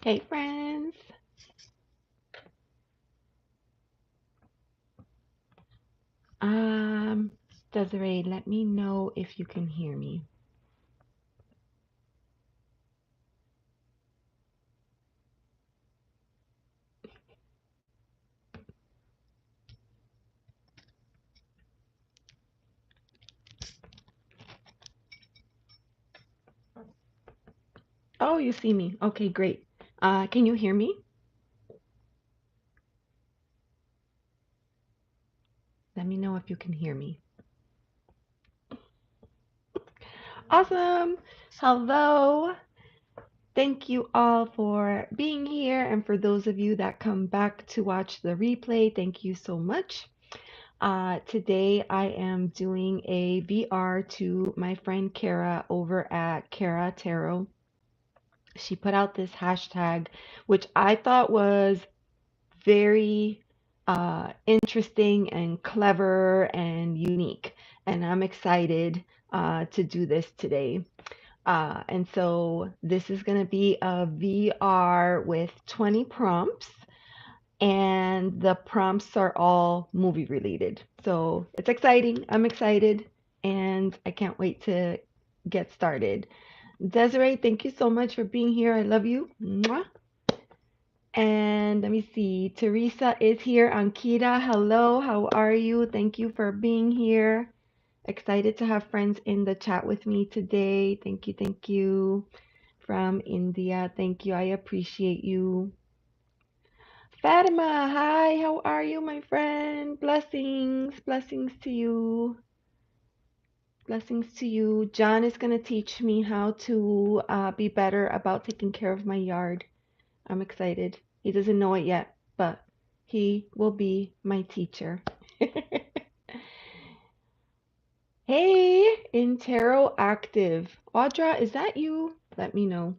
Hey friends. Um, Desiree, let me know if you can hear me. Oh, you see me. Okay, great. Can you hear me? Let me know if you can hear me. Awesome. Hello. Thank you all for being here. And for those of you that come back to watch the replay, thank you so much. Today I am doing a VR to my friend Kara over at Kara Tarot. She put out this hashtag, which I thought was very interesting and clever and unique. And I'm excited to do this today. And so this is going to be a VR with 20 prompts, and the prompts are all movie related. So it's exciting. I'm excited, and I can't wait to get started. Desiree, thank you so much for being here. I love you. Mwah. And let me see. Teresa is here. Ankita, hello. How are you? Thank you for being here. Excited to have friends in the chat with me today. Thank you. Thank you. From India. Thank you. I appreciate you. Fatima, hi. How are you, my friend? Blessings. Blessings to you. Blessings to you. John is going to teach me how to be better about taking care of my yard. I'm excited. He doesn't know it yet, but he will be my teacher. Hey, Interactive. Audra, is that you? Let me know.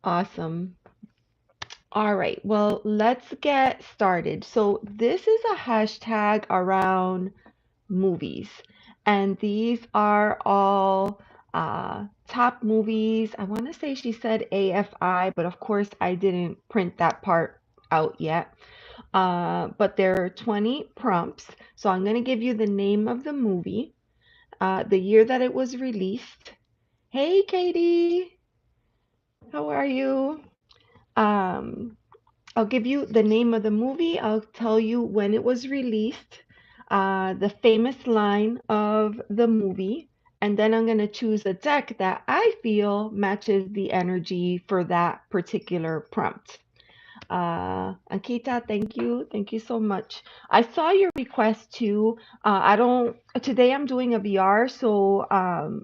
Awesome. All right, well, let's get started. So, this is a hashtag around movies, and these are all top movies. I want to say she said AFI, but of course, I didn't print that part out yet. But there are 20 prompts. So I'm going to give you the name of the movie, the year that it was released. Hey, Katie, how are you? Um, I'll give you the name of the movie. I'll tell you when it was released, the famous line of the movie, and then I'm going to choose a deck that I feel matches the energy for that particular prompt. Ankita, thank you. Thank you so much. I saw your request too. I don't, today I'm doing a VR, so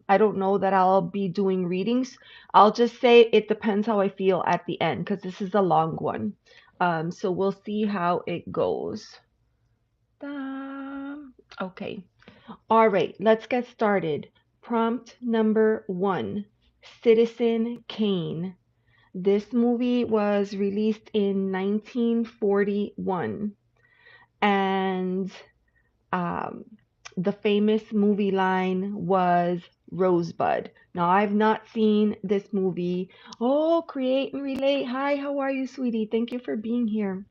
I don't know that I'll be doing readings. I'll just say it depends how I feel at the end because this is a long one. So we'll see how it goes. Ta- Okay. All right, let's get started. Prompt number 1, Citizen Kane. This movie was released in 1941, and um, the famous movie line was Rosebud. Now, I've not seen this movie. Oh, create and relate. Hi, how are you, sweetie? Thank you for being here.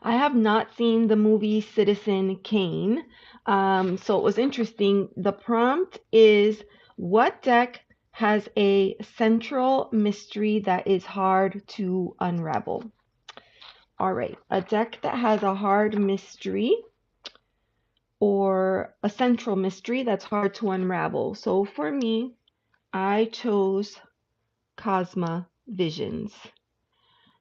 I have not seen the movie Citizen Kane, so it was interesting. The prompt is, what deck has a central mystery that is hard to unravel? All right, a deck that has a hard mystery or a central mystery that's hard to unravel. So for me, I chose Cosma Visions.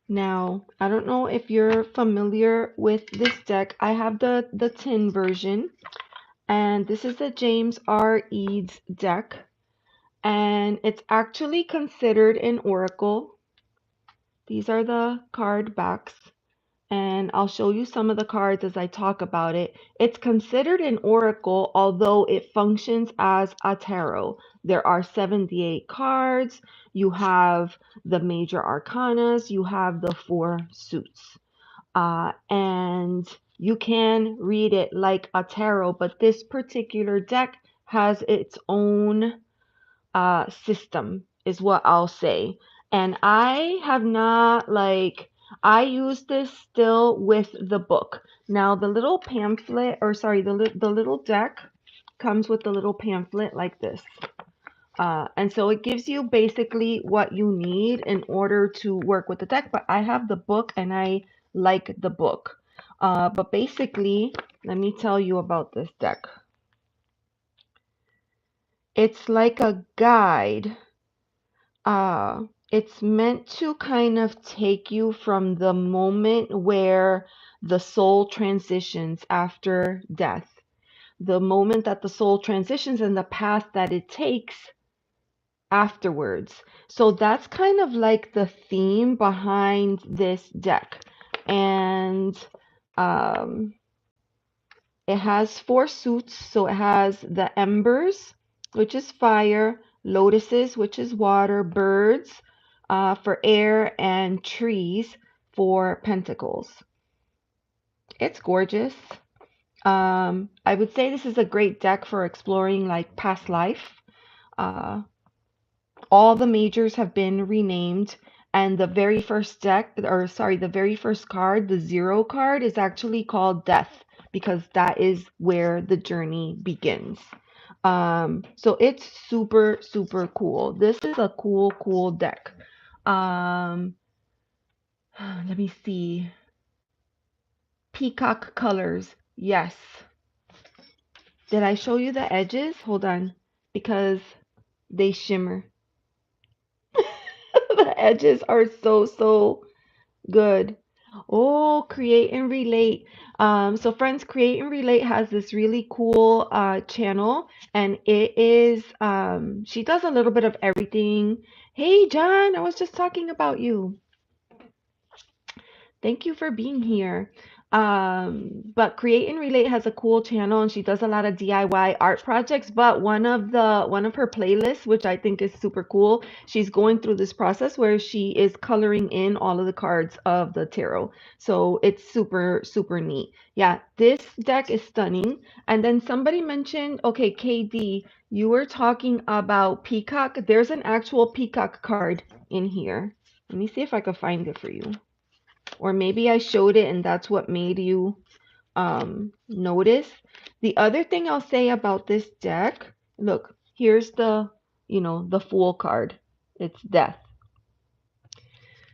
Now, I don't know if you're familiar with this deck. I have the tin version, and this is the James R. Eads deck, and it's actually considered an oracle. These are the card backs, and I'll show you some of the cards as I talk about it. It's considered an oracle, although it functions as a tarot. There are 78 cards. You have the major arcanas. You have the 4 suits. And you can read it like a tarot, but this particular deck has its own system is what I'll say. And I have not like I use this still with the book. Now the little pamphlet, or sorry, the little deck comes with the little pamphlet like this. And so it gives you basically what you need in order to work with the deck. But I have the book and I like the book. But basically, let me tell you about this deck. It's like a guide. It's meant to kind of take you from the moment where the soul transitions after death, the moment that the soul transitions and the path that it takes afterwards. So that's kind of like the theme behind this deck. And um, it has 4 suits. So it has the embers, which is fire, lotuses, which is water, birds for air, and trees for pentacles. It's gorgeous. I would say this is a great deck for exploring like past life. Uh, all the majors have been renamed, and the very first deck, or sorry, the very first card, the 0 card, is actually called Death because that is where the journey begins. So it's super, super cool. This is a cool deck. Let me see. Peacock colors. Yes. Did I show you the edges? Hold on, because they shimmer. The edges are so good. Oh, create and relate. So friends, create and relate has this really cool channel, and it is she does a little bit of everything. Hey John, I was just talking about you. Thank you for being here. But Create and Relate has a cool channel and she does a lot of DIY art projects, but one of her playlists, which I think is super cool, she's going through this process where she is coloring in all of the cards of the tarot. So it's super neat. Yeah, this deck is stunning. And then somebody mentioned, okay, KD, you were talking about peacock. There's an actual peacock card in here. Let me see if I can find it for you. Or maybe I showed it and that's what made you notice. The other thing I'll say about this deck, look, here's the Fool card. It's death.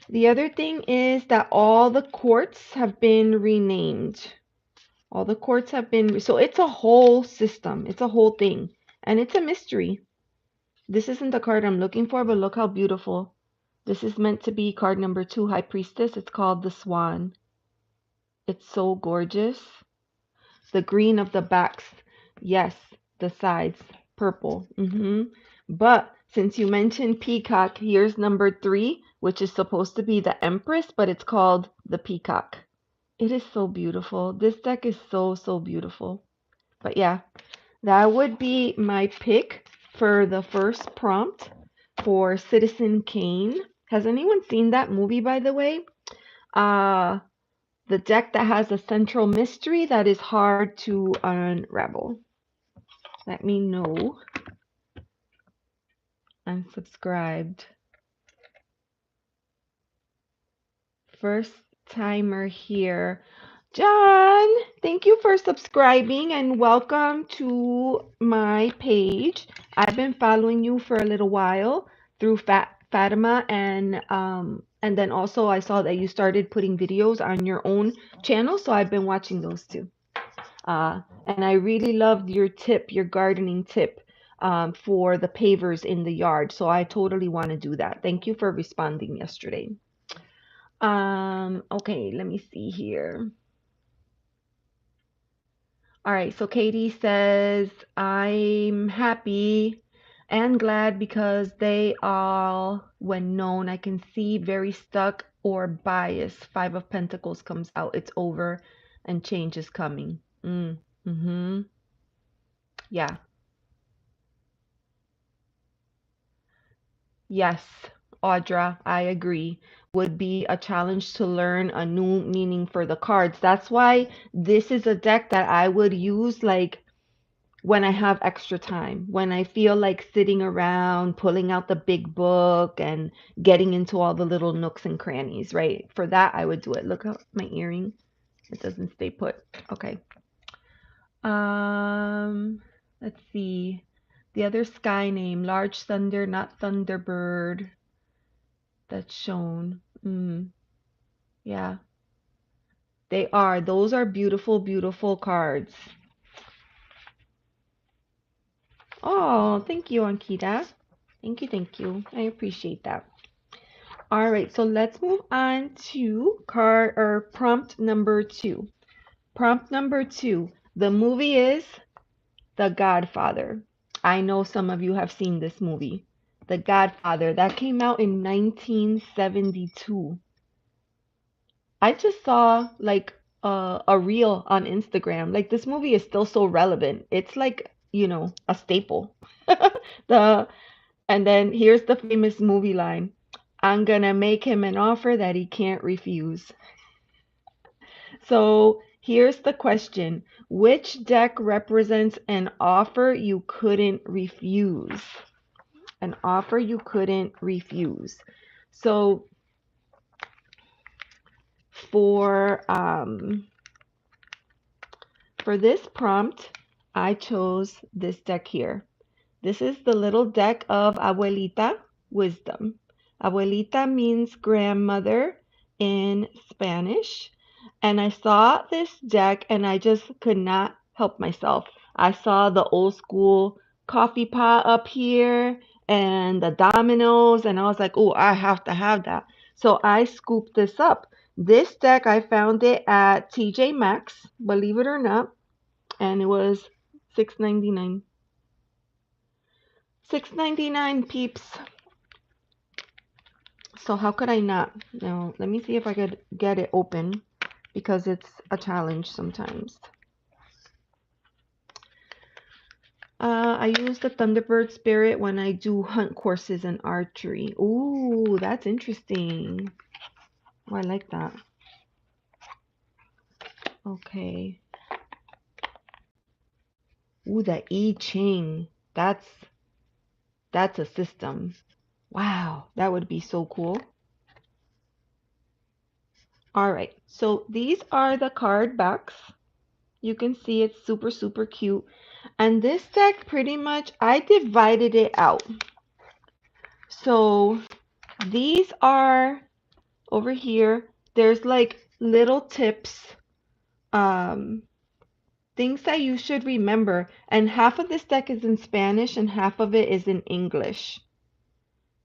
The other thing is that all the courts have been renamed. All the courts have been, so it's a whole system. It's a whole thing. And it's a mystery. This isn't the card I'm looking for, but look how beautiful. This is meant to be card number 2, High Priestess. It's called the Swan. It's so gorgeous. The green of the backs. Yes, the sides. Purple. But since you mentioned peacock, here's number 3, which is supposed to be the Empress, but it's called the Peacock. It is so beautiful. This deck is so beautiful. But yeah, that would be my pick for the first prompt for Citizen Kane. Has anyone seen that movie, by the way? The deck that has a central mystery that is hard to unravel. Let me know. I'm subscribed. First timer here. John, thank you for subscribing and welcome to my page. I've been following you for a little while through Fatima, and then also I saw that you started putting videos on your own channel, so I've been watching those too. And I really loved your tip, your gardening tip for the pavers in the yard. So I totally want to do that. Thank you for responding yesterday. Okay, let me see here. All right, so Katie says, I'm happy and glad because they all, when known, I can see very stuck or biased. 5 of Pentacles comes out. It's over and change is coming. Yeah. Yes, Audra, I agree. Would be a challenge to learn a new meaning for the cards. That's why this is a deck that I would use like when I have extra time, when I feel like sitting around, pulling out the big book and getting into all the little nooks and crannies, right? For that, I would do it. Look at my earring. It doesn't stay put. Okay. Let's see. The other sky name, large thunder, not thunderbird. That's shown. Yeah, they are. Those are beautiful, beautiful cards. Oh, thank you, Ankita. Thank you, thank you. I appreciate that. All right, so let's move on to card or prompt number 2. Prompt number 2. The movie is The Godfather. I know some of you have seen this movie. The Godfather. That came out in 1972. I just saw like a reel on Instagram. Like this movie is still so relevant. It's like, a staple. The And then here's the famous movie line. I'm gonna make him an offer that he can't refuse. So here's the question. Which deck represents an offer you couldn't refuse? An offer you couldn't refuse. So for this prompt, I chose this deck here. This is the little deck of Abuelita Wisdom. Abuelita means grandmother in Spanish. And I saw this deck and I just could not help myself. I saw the old school coffee pot up here and the dominoes, and I was like, oh, I have to have that. So I scooped this up. This deck, I found it at TJ Maxx, believe it or not, and it was $6.99. $6.99, peeps. So how could I not? Now, let me see if I could get it open because it's a challenge sometimes. I use the Thunderbird Spirit when I do hunt courses and archery. Ooh, that's interesting. Oh, I like that. Okay. Ooh, the I Ching. That's a system. Wow, that would be so cool. All right, so these are the card backs. You can see it's super, super cute. And this deck, pretty much, I divided it out. So these are over here. There's like little tips, things that you should remember. And half of this deck is in Spanish and half of it is in English.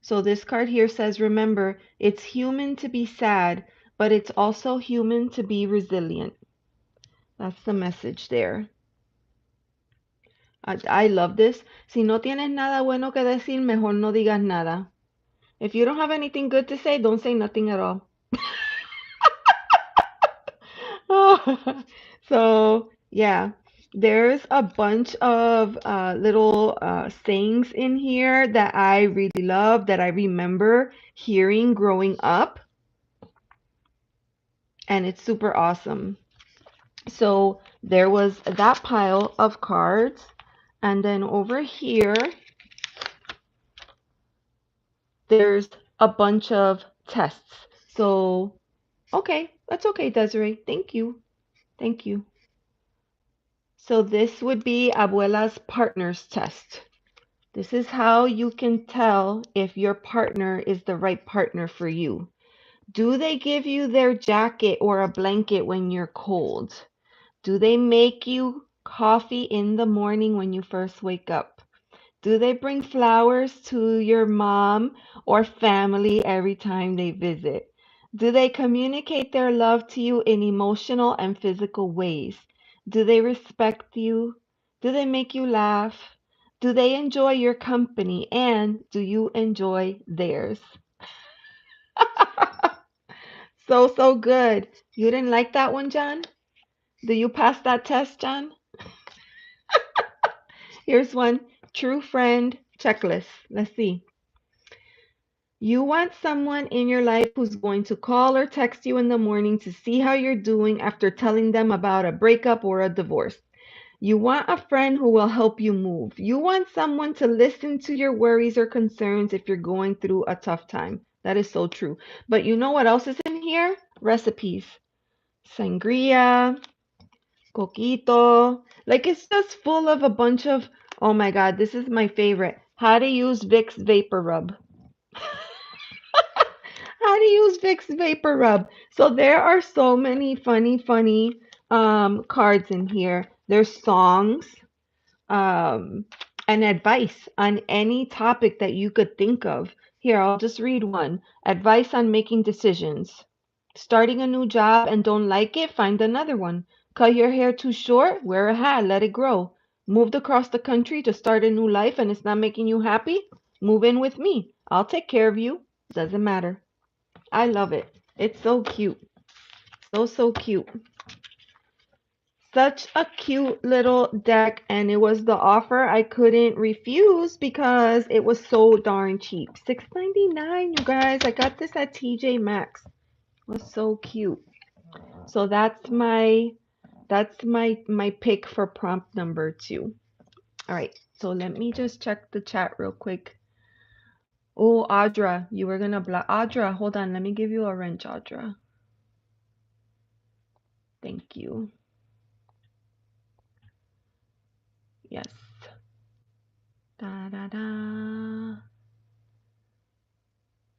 So this card here says, remember, it's human to be sad, but it's also human to be resilient. That's the message there. I love this. Si no tienes nada bueno que decir, mejor no digas nada. If you don't have anything good to say, don't say nothing at all. So, yeah, there's a bunch of little sayings in here that I really love, that I remember hearing growing up. And it's super awesome. So there was that pile of cards. And then over here, there's a bunch of tests. So, okay, that's okay, Desiree. Thank you. Thank you. So this would be Abuela's partner's test. This is how you can tell if your partner is the right partner for you. Do they give you their jacket or a blanket when you're cold? Do they make you coffee in the morning when you first wake up? Do they bring flowers to your mom or family every time they visit? Do they communicate their love to you in emotional and physical ways? Do they respect you? Do they make you laugh? Do they enjoy your company? And do you enjoy theirs? So, so good. You didn't like that one, John? Do you pass that test, John? Here's one. True friend checklist. Let's see. You want someone in your life who's going to call or text you in the morning to see how you're doing after telling them about a breakup or a divorce. You want a friend who will help you move. You want someone to listen to your worries or concerns if you're going through a tough time. That is so true. But you know what else is in here? Recipes. Sangria, coquito. Like it's just full of a bunch of, oh my God, this is my favorite. How to use Vicks Vapor Rub. How to use Vicks Vapor Rub. So there are so many funny cards in here. There's songs, um, and advice on any topic that you could think of. Here, I'll just read one. Advice on making decisions. Starting a new job and don't like it, find another one. Cut your hair too short, wear a hat, let it grow. Moved across the country to start a new life and it's not making you happy? Move in with me. I'll take care of you. Doesn't matter. I love it. It's so cute. So cute. Such a cute little deck, and it was the offer I couldn't refuse because it was so darn cheap. $6.99, you guys. I got this at TJ Maxx. It was so cute. So that's my pick for prompt number 2. All right. So let me just check the chat real quick. Oh, Audra, you were gonna block. Audra, hold on. Let me give you a wrench, Audra. Thank you. Yes. Da da da.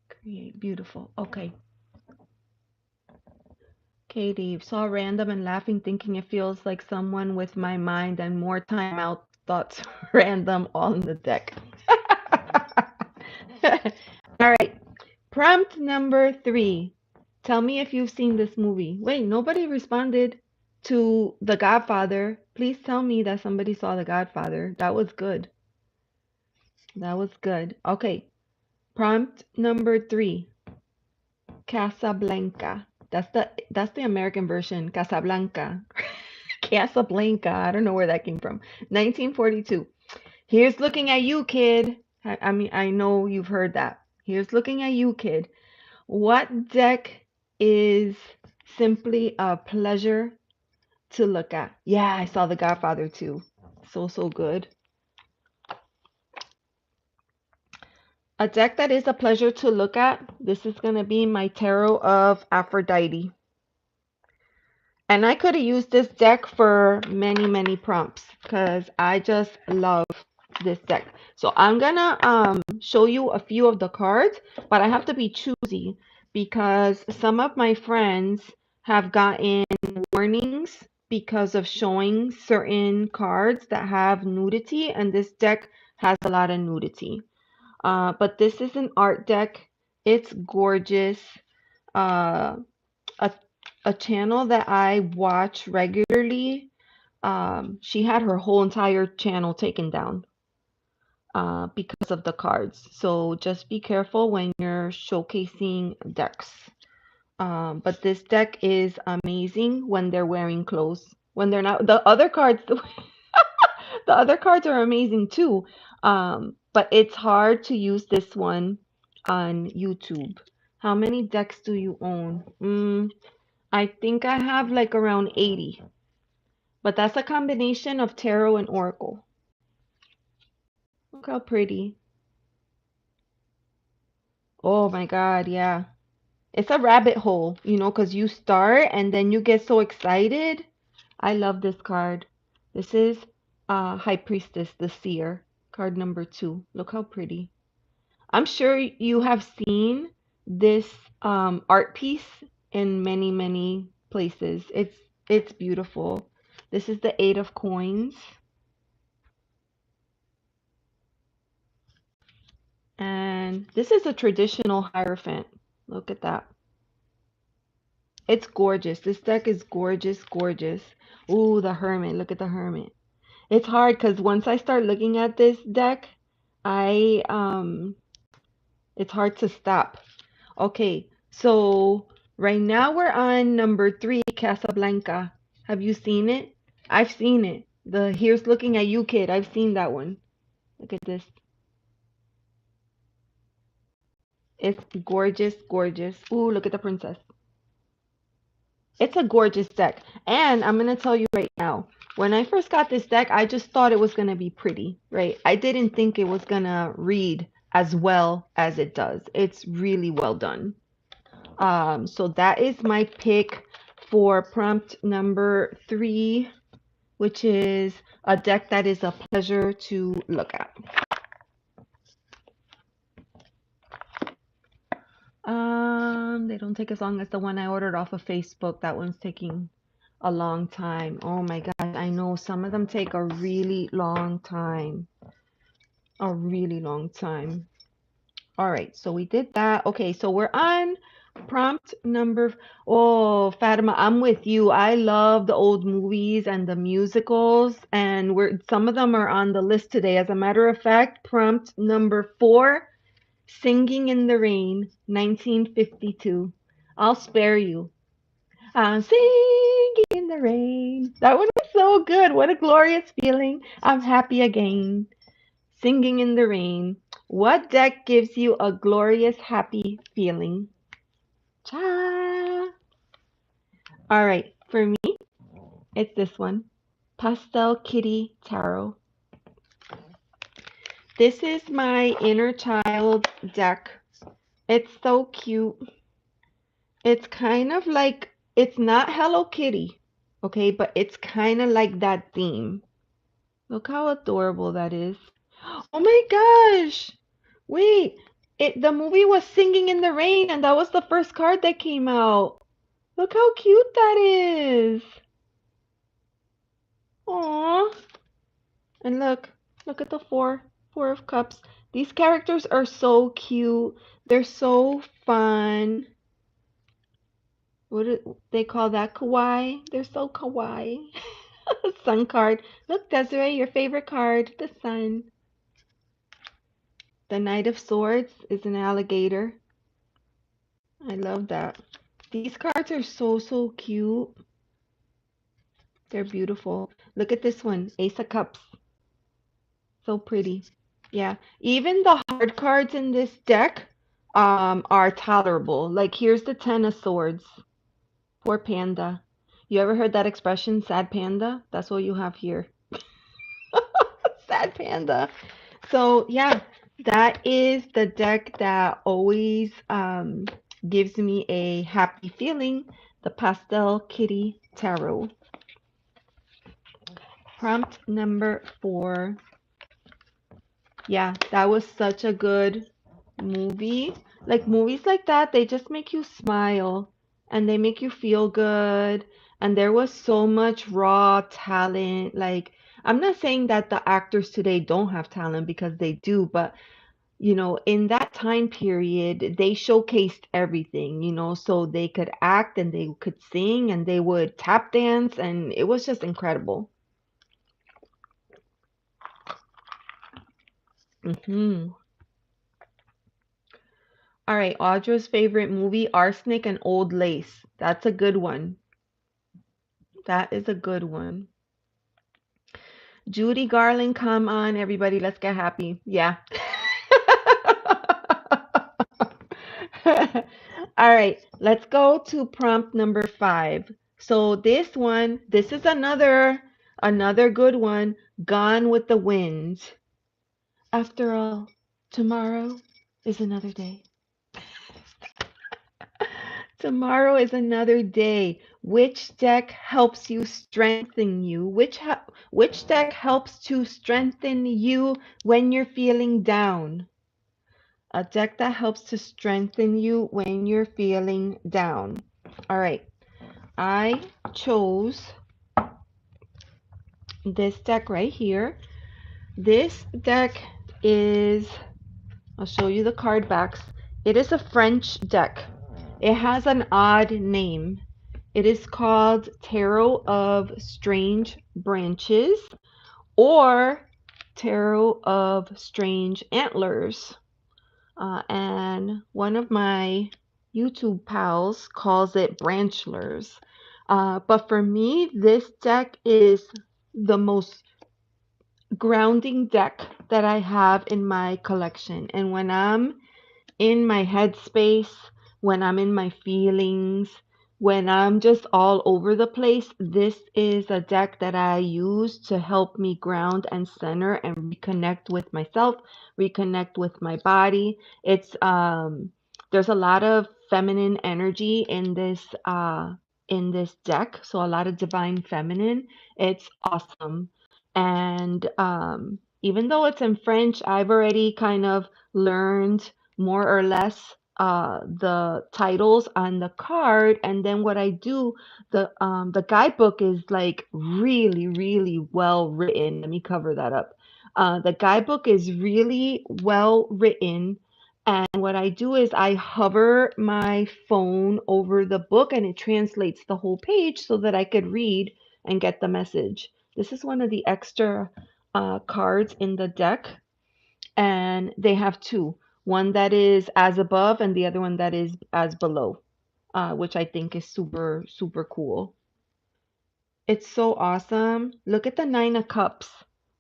Create. Beautiful. Okay. Katie, saw random and laughing, thinking it feels like someone with my mind and more time out thoughts random all in the deck. All right. Prompt number 3. Tell me if you've seen this movie. Wait, nobody responded to The Godfather. Please tell me that somebody saw The Godfather. That was good. That was good. Okay. Prompt number 3. Casablanca. That's the American version. Casablanca. Casablanca. I don't know where that came from. 1942. Here's looking at you, kid. I mean, I know you've heard that. Here's looking at you, kid. What deck is simply a pleasure to look at? Yeah, I saw The Godfather too. So good. A deck that is a pleasure to look at. This is going to be my Tarot of Aphrodite. And I could have used this deck for many prompts because I just love this deck. So I'm gonna show you a few of the cards, but I have to be choosy because some of my friends have gotten warnings because of showing certain cards that have nudity, and this deck has a lot of nudity. But this is an art deck. It's gorgeous. Uh, a a channel that I watch regularly, she had her whole entire channel taken down because of the cards. So just be careful when you're showcasing decks. But this deck is amazing when they're wearing clothes. When they're not, the other cards, the other cards are amazing too. But it's hard to use this one on YouTube. How many decks do you own? I think I have like around 80, but that's a combination of tarot and oracle. Look how pretty. Oh my God, yeah. It's a rabbit hole, because you start and then you get so excited. I love this card. This is High Priestess, the Seer, card number 2. Look how pretty. I'm sure you have seen this art piece in many places. It's beautiful. This is the 8 of coins. And this is a traditional Hierophant. Look at that. It's gorgeous. This deck is gorgeous, gorgeous. Ooh, the Hermit. Look at the Hermit. It's hard because once I start looking at this deck, it's hard to stop. Okay, so right now we're on number 3, Casablanca. Have you seen it? I've seen it. The Here's Looking at You Kid. I've seen that one. Look at this. It's gorgeous, gorgeous. Ooh, look at the princess. It's a gorgeous deck. And I'm going to tell you right now, When I first got this deck, I just thought it was going to be pretty, right? I didn't think it was going to read as well as it does. It's really well done. So that is my pick for prompt number 3, which is a deck that is a pleasure to look at. They don't take as long as the one I ordered off of Facebook. That one's taking a long time. Oh my God, I know some of them take a really long time. A really long time. All right, so we did that. Okay, so we're on prompt number. Oh, Fatima, I'm with you. I love the old movies and the musicals, and some of them are on the list today. As a matter of fact, prompt number 4, Singing in the Rain, 1952. I'll spare you. I'm singing in the rain. That one was so good. What a glorious feeling. I'm happy again. Singing in the Rain. What deck gives you a glorious, happy feeling? Cha. All right, for me, it's this one. Pastel Kitty Tarot. This is my inner child deck. It's so cute. It's kind of like, it's not Hello Kitty, okay, but it's kind of like that theme. Look how adorable that is. Oh my gosh! Wait, the movie was Singing in the Rain, and that was the first card that came out. Look how cute that is. Aww. And look at the four of cups. These characters are so cute. They're so fun. What do they call that? Kawaii. They're so kawaii. Sun card. Look, Desiree, your favorite card, the sun. The Knight of Swords is an alligator. I love that. These cards are so cute. They're beautiful. Look at this one, Ace of Cups. So pretty. Yeah, even the hard cards in this deck are tolerable. Like here's the Ten of Swords. Poor panda. You ever heard that expression, sad panda? That's what you have here. Sad panda. So yeah, that is the deck that always gives me a happy feeling. The Pastel Kitty Tarot. Prompt number 4. Yeah, that was such a good movie. Like movies like that, they just make you smile and they make you feel good. And there was so much raw talent. Like, I'm not saying that the actors today don't have talent because they do, but in that time period, they showcased everything, so they could act and they could sing and they would tap dance, and it was just incredible. Hmm. All right, Audra's favorite movie, Arsenic and Old Lace. That's a good one. That is a good one. Judy Garland, come on, everybody, let's get happy. Yeah. All right, let's go to prompt number 5. So this is another good one, Gone with the Wind. After all, tomorrow is another day. Tomorrow is another day. Which deck helps you strengthen you? Which deck helps to strengthen you when you're feeling down? A deck that helps to strengthen you when you're feeling down. All right. I chose this deck right here. This deck is, I'll show you the card backs. It is a French deck. It has an odd name. It is called Tarot of Strange Branches or Tarot of Strange Antlers. And one of my YouTube pals calls it Branchlers. But for me, this deck is the most grounding deck that I have in my collection. And when I'm in my headspace, when I'm in my feelings, when I'm just all over the place, this is a deck that I use to help me ground and center and reconnect with myself, reconnect with my body. It's there's a lot of feminine energy in this deck, so a lot of divine feminine. It's awesome. And even though it's in French, I've already kind of learned more or less the titles on the card, and then what I do, the guidebook is like really, really well written. Let me cover that up. The guidebook is really well written, and what I do is I hover my phone over the book, and it translates the whole page so that I could read and get the message. This is one of the extra cards in the deck, and they have two. One that is as above and the other one that is as below, which I think is super, super cool. It's so awesome. Look at the Nine of Cups,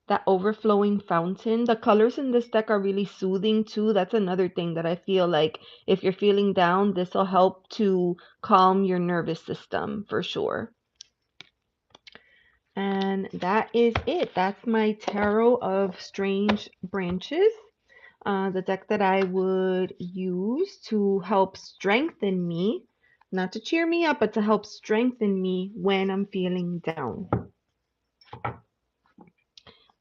that overflowing fountain. The colors in this deck are really soothing too. That's another thing that I feel like if you're feeling down, this will help to calm your nervous system for sure. And that is it. That's my Tarot of Strange Branches. The deck that I would use to help strengthen me, not to cheer me up, but to help strengthen me when I'm feeling down.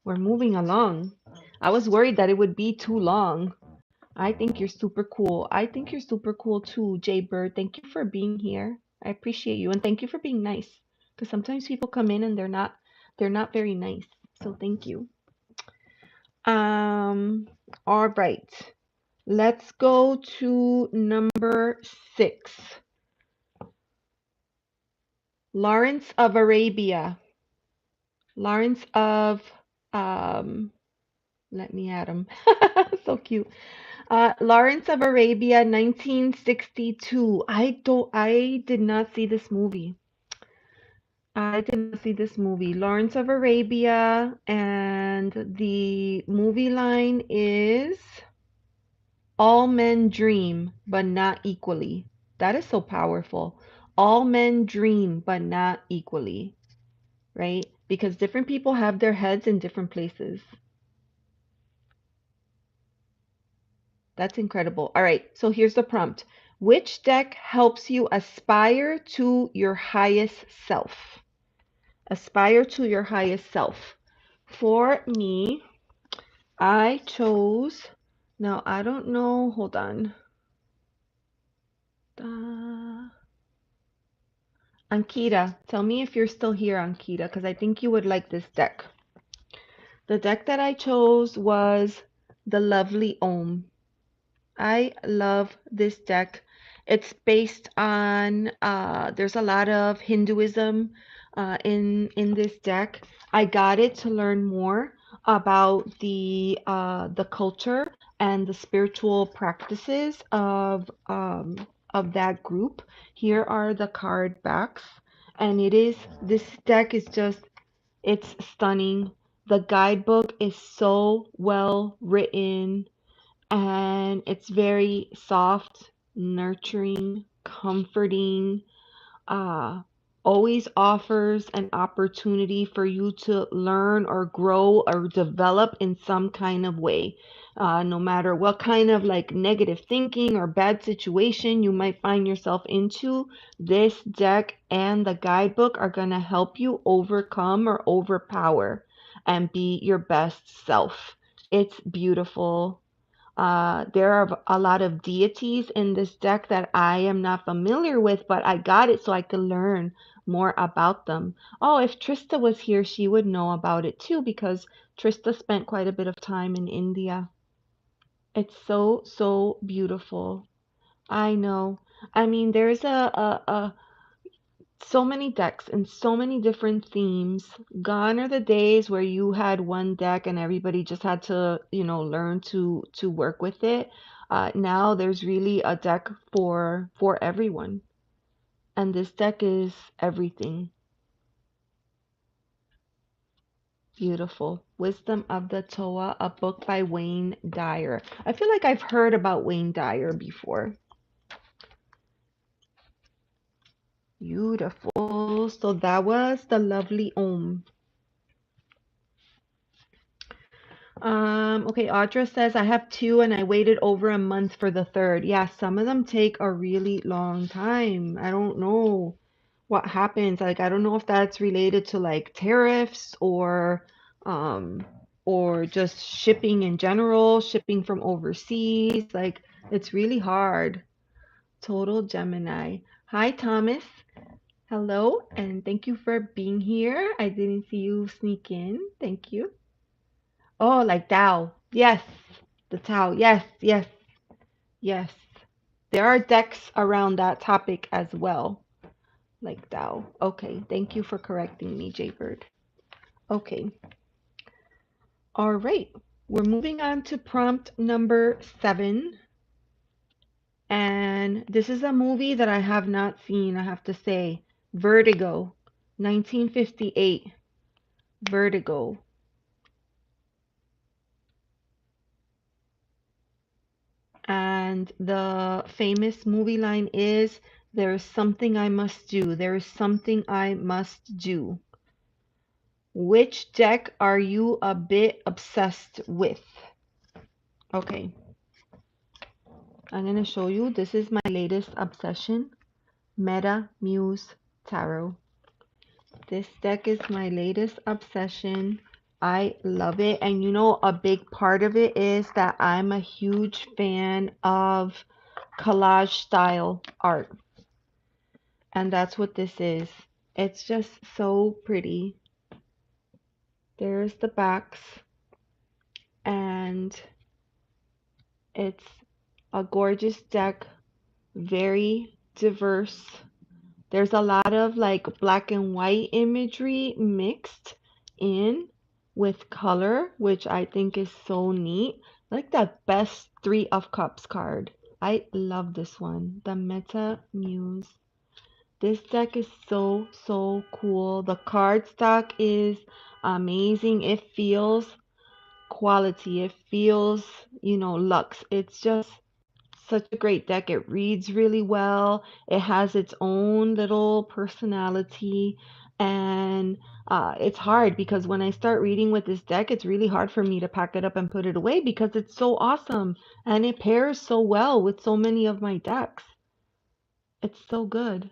We're moving along. I was worried that it would be too long. I think you're super cool. I think you're super cool too, Jay Bird. Thank you for being here. I appreciate you, and thank you for being nice. Because sometimes people come in and they're not very nice. So thank you. All right. Let's go to number 6. Lawrence of Arabia. Lawrence of, um, let me add him. So cute. Lawrence of Arabia, 1962. I did not see this movie. I did not see this movie. Lawrence of Arabia, and the movie line is all men dream, but not equally. That is so powerful. All men dream, but not equally, right? Because different people have their heads in different places. That's incredible. All right, so here's the prompt. Which deck helps you aspire to your highest self? Aspire to your highest self. For me, I chose, now I don't know, hold on. Ankita, tell me if you're still here, Ankita, because I think you would like this deck. The deck that I chose was the Lovely Om. I love this deck. It's based on, there's a lot of Hinduism in this deck. I got it to learn more about the culture and the spiritual practices of that group. Here are the card backs, and this deck is just, it's stunning. The guidebook is so well written, and it's very soft, nurturing, comforting, uh, always offers an opportunity for you to learn or grow or develop in some kind of way. No matter what kind of like negative thinking or bad situation you might find yourself into, this deck and the guidebook are going to help you overcome or overpower and be your best self. It's beautiful. There are a lot of deities in this deck that I am not familiar with, but I got it so I could learn more about them. Oh, if Trista was here, she would know about it too, because Trista spent quite a bit of time in India. It's so, so beautiful. I know. I mean, there's so many decks and so many different themes. Gone are the days where you had one deck and everybody just had to, learn to work with it. Now there's really a deck for everyone, and this deck is everything. Beautiful. Wisdom of the Toa, a book by Wayne Dyer. I feel like I've heard about Wayne Dyer before. Beautiful. So that was the lovely Om. Okay, Audra says I have two and I waited over a month for the third. Yeah, some of them take a really long time. I don't know what happens. Like, I don't know if that's related to like tariffs um or just shipping in general, shipping from overseas. Like, it's really hard. Total Gemini. Hi, Thomas. Hello, and thank you for being here. I didn't see you sneak in. Thank you. Oh, like Tao. Yes, the Tao. Yes, yes, yes. There are decks around that topic as well, like Tao. Okay, thank you for correcting me, Jaybird. Okay, all right. We're moving on to prompt number 7. And this is a movie that I have not seen, I have to say. Vertigo, 1958. Vertigo. And the famous movie line is, there is something I must do. There is something I must do. Which deck are you a bit obsessed with? Okay, I'm going to show you. This is my latest obsession. Meta Muse Tarot. This deck is my latest obsession. I love it. And you know, a big part of it is that I'm a huge fan of collage style art. And that's what this is. It's just so pretty. There's the backs, and it's a gorgeous deck, very diverse. There's a lot of like black and white imagery mixed in with color, which I think is so neat. Like the best Three of Cups card. I love this one. The Meta Muse. This deck is so, so cool. The card stock is amazing. It feels quality. It feels, luxe. It's just such a great deck. It reads really well. It has its own little personality. And it's hard because when I start reading with this deck, it's really hard for me to pack it up and put it away because it's so awesome. And it pairs so well with so many of my decks. It's so good.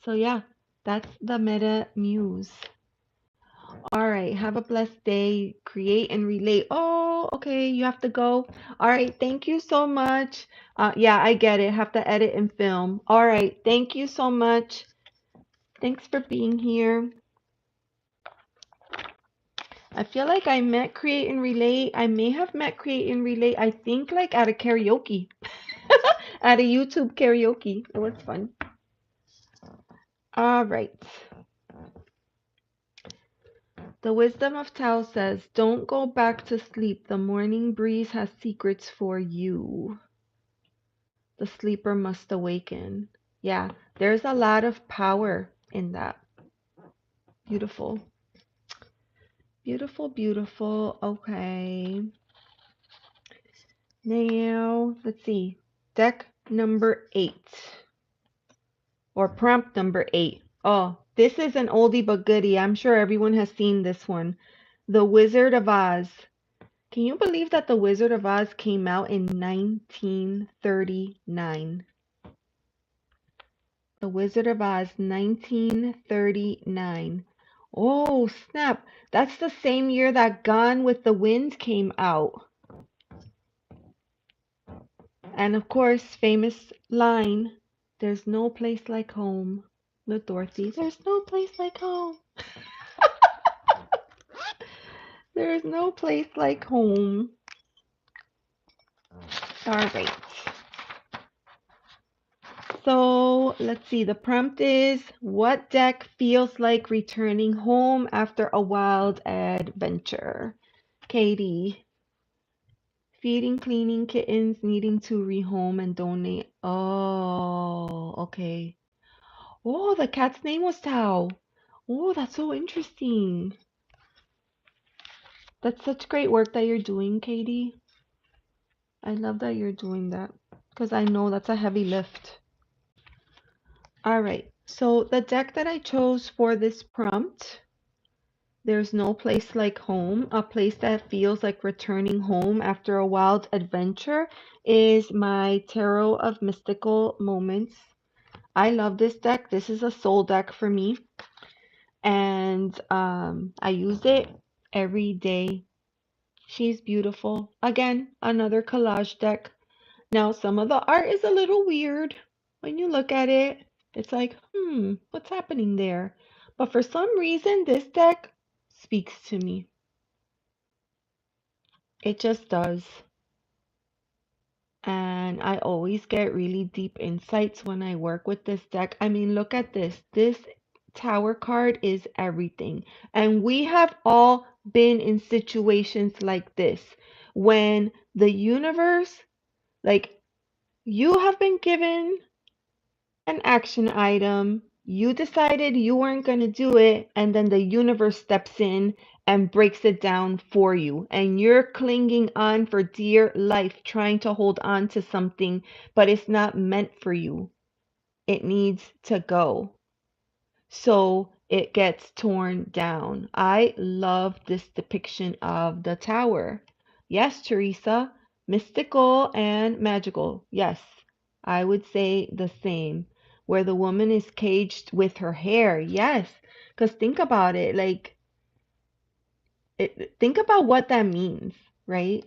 So yeah, that's the Meta Muse. All right, have a blessed day. Create and relate. Oh, okay, you have to go. All right, thank you so much. Yeah, I get it. Have to edit and film. All right, thank you so much. Thanks for being here. I feel like I met Create and Relate. I may have met Create and Relate, I think like at a karaoke. At a YouTube karaoke. It was fun. All right. The wisdom of Tao says, don't go back to sleep. The morning breeze has secrets for you. The sleeper must awaken. Yeah, there's a lot of power in that. Beautiful. Beautiful, beautiful. Okay. Now, let's see. Deck number 8. Or prompt number 8. Oh, this is an oldie but goodie. I'm sure everyone has seen this one. The Wizard of Oz. Can you believe that The Wizard of Oz came out in 1939? The Wizard of Oz, 1939. Oh, snap. That's the same year that Gone with the Wind came out. And of course, famous line, there's no place like home. With Dorothy, there's no place like home. There's no place like home. All right. So let's see. The prompt is, what deck feels like returning home after a wild adventure? Katie. Feeding, cleaning kittens, needing to rehome and donate. Oh, okay. Oh, the cat's name was Tao. Oh, that's so interesting. That's such great work that you're doing, Katie. I love that you're doing that because I know that's a heavy lift. All right. So the deck that I chose for this prompt, there's no place like home, a place that feels like returning home after a wild adventure, is my Tarot of Mystical Moments. I love this deck. This is a soul deck for me, and I use it every day. She's beautiful. Again, another collage deck. Now, some of the art is a little weird. When you look at it, it's like, what's happening there? But for some reason, this deck speaks to me. It just does. And I always get really deep insights when I work with this deck. I mean, look at this. This Tower card is everything. And we have all been in situations like this when the universe, like, you have been given an action item, you decided you weren't going to do it, and then the universe steps in and breaks it down for you. And you're clinging on for dear life, trying to hold on to something, but it's not meant for you. It needs to go. So it gets torn down. I love this depiction of the tower. Yes, Teresa, mystical and magical. Yes, I would say the same. Where the woman is caged with her hair. Yes, because think about it. Like, think about what that means, right?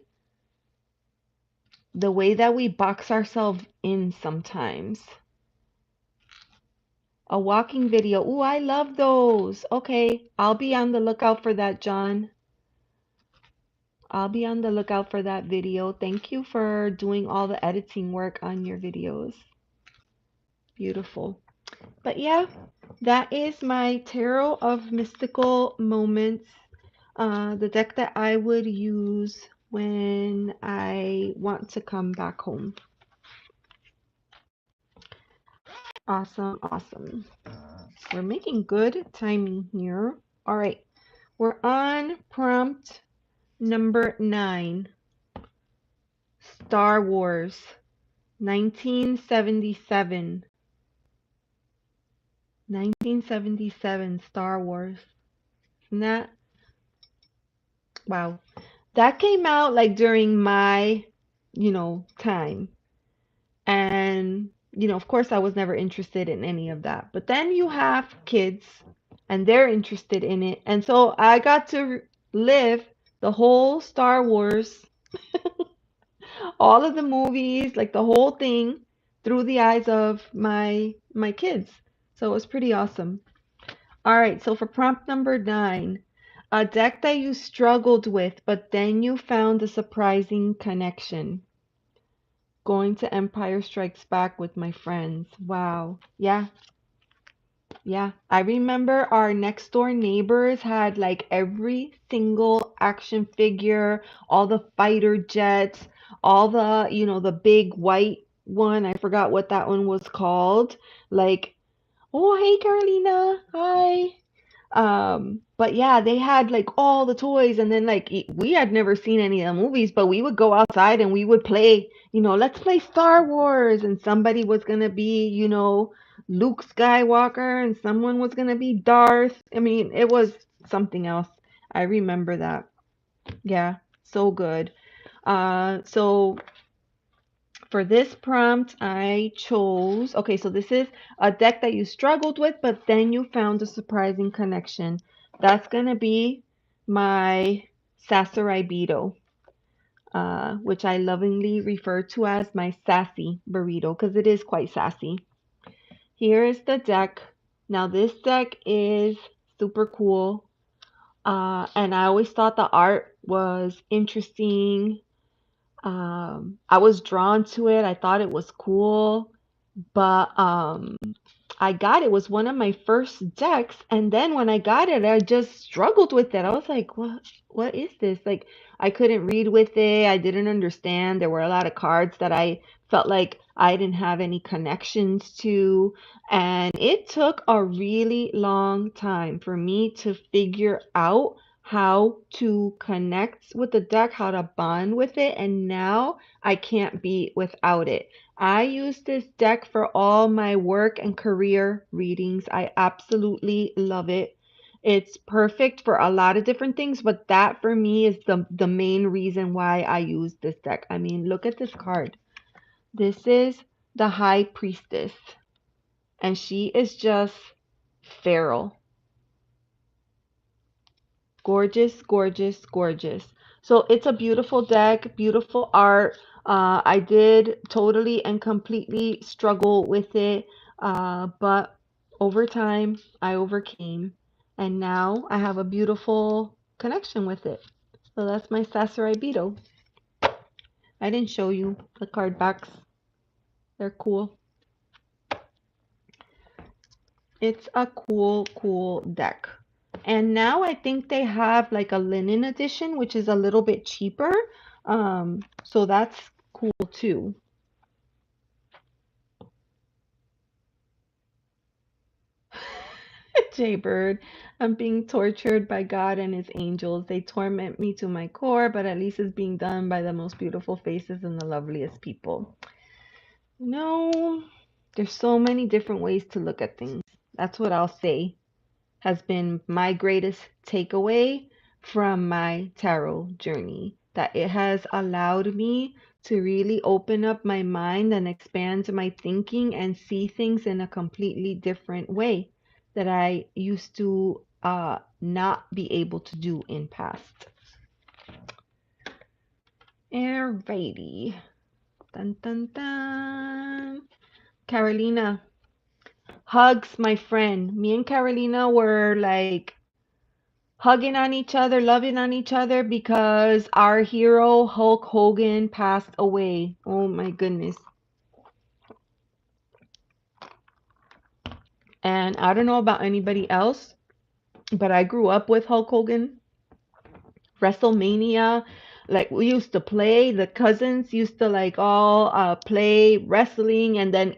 The way that we box ourselves in sometimes. A walking video. Ooh, I love those. Okay, I'll be on the lookout for that, John. I'll be on the lookout for that video. Thank you for doing all the editing work on your videos. Beautiful. But yeah, that is my Tarot of Mystical Moments. The deck that I would use when I want to come back home. Awesome, awesome. We're making good timing here. All right, we're on prompt number 9. Star Wars, 1977. 1977 Star Wars. Isn't that? Wow. That came out like during my, time. And, of course, I was never interested in any of that. But then you have kids and they're interested in it. And so I got to live the whole Star Wars, all of the movies, like the whole thing through the eyes of my kids. So it was pretty awesome. All right, so for prompt number 9, a deck that you struggled with, but then you found a surprising connection. Going to Empire Strikes Back with my friends. Wow. Yeah, yeah. I remember our next door neighbors had like every single action figure, all the fighter jets, all the, the big white one. I forgot what that one was called. Like, oh, hey, Carolina. Hi. But yeah, they had like all the toys, and then like we had never seen any of the movies, but we would go outside and we would play, let's play Star Wars, and somebody was gonna be, Luke Skywalker, and someone was gonna be Darth. I mean, it was something else. I remember that. Yeah, so good. So for this prompt, I chose, okay, so this is a deck that you struggled with, but then you found a surprising connection. That's going to be my Sassari Beetle, which I lovingly refer to as my sassy burrito because it is quite sassy. Here is the deck. Now, this deck is super cool, and I always thought the art was interesting. I was drawn to it. I thought it was cool, but I got it. Was one of my first decks, and then when I got it, I just struggled with it. I was like, what is this? Like, I couldn't read with it. I didn't understand. There were a lot of cards that I felt like I didn't have any connections to, and it took a really long time for me to figure out how to connect with the deck, how to bond with it, and now I can't be without it. I use this deck for all my work and career readings. I absolutely love it. It's perfect for a lot of different things, but that for me is the main reason why I use this deck. I mean, look at this card. This is the High Priestess, and she is just feral. Gorgeous, gorgeous, gorgeous. So it's a beautiful deck, beautiful art. I did totally and completely struggle with it, but over time I overcame, and now I have a beautiful connection with it. So that's my Sasarai Beetle. I didn't show you the card backs. They're cool. It's a cool, cool deck. And now I think they have like a linen edition, which is a little bit cheaper. So that's cool too. Jaybird, I'm being tortured by God and his angels. They torment me to my core, but at least it's being done by the most beautiful faces and the loveliest people. No, there's so many different ways to look at things. That's what I'll say has been my greatest takeaway from my tarot journey. That it has allowed me to really open up my mind and expand my thinking and see things in a completely different way that I used to not be able to do in past. Alrighty. Dun dun dun. Carolina. Hugs, my friend. Me and Carolina were like hugging on each other, loving on each other because our hero Hulk Hogan passed away. Oh my goodness. And I don't know about anybody else, but I grew up with Hulk Hogan. WrestleMania, like we used to play, the cousins used to like all play wrestling, and then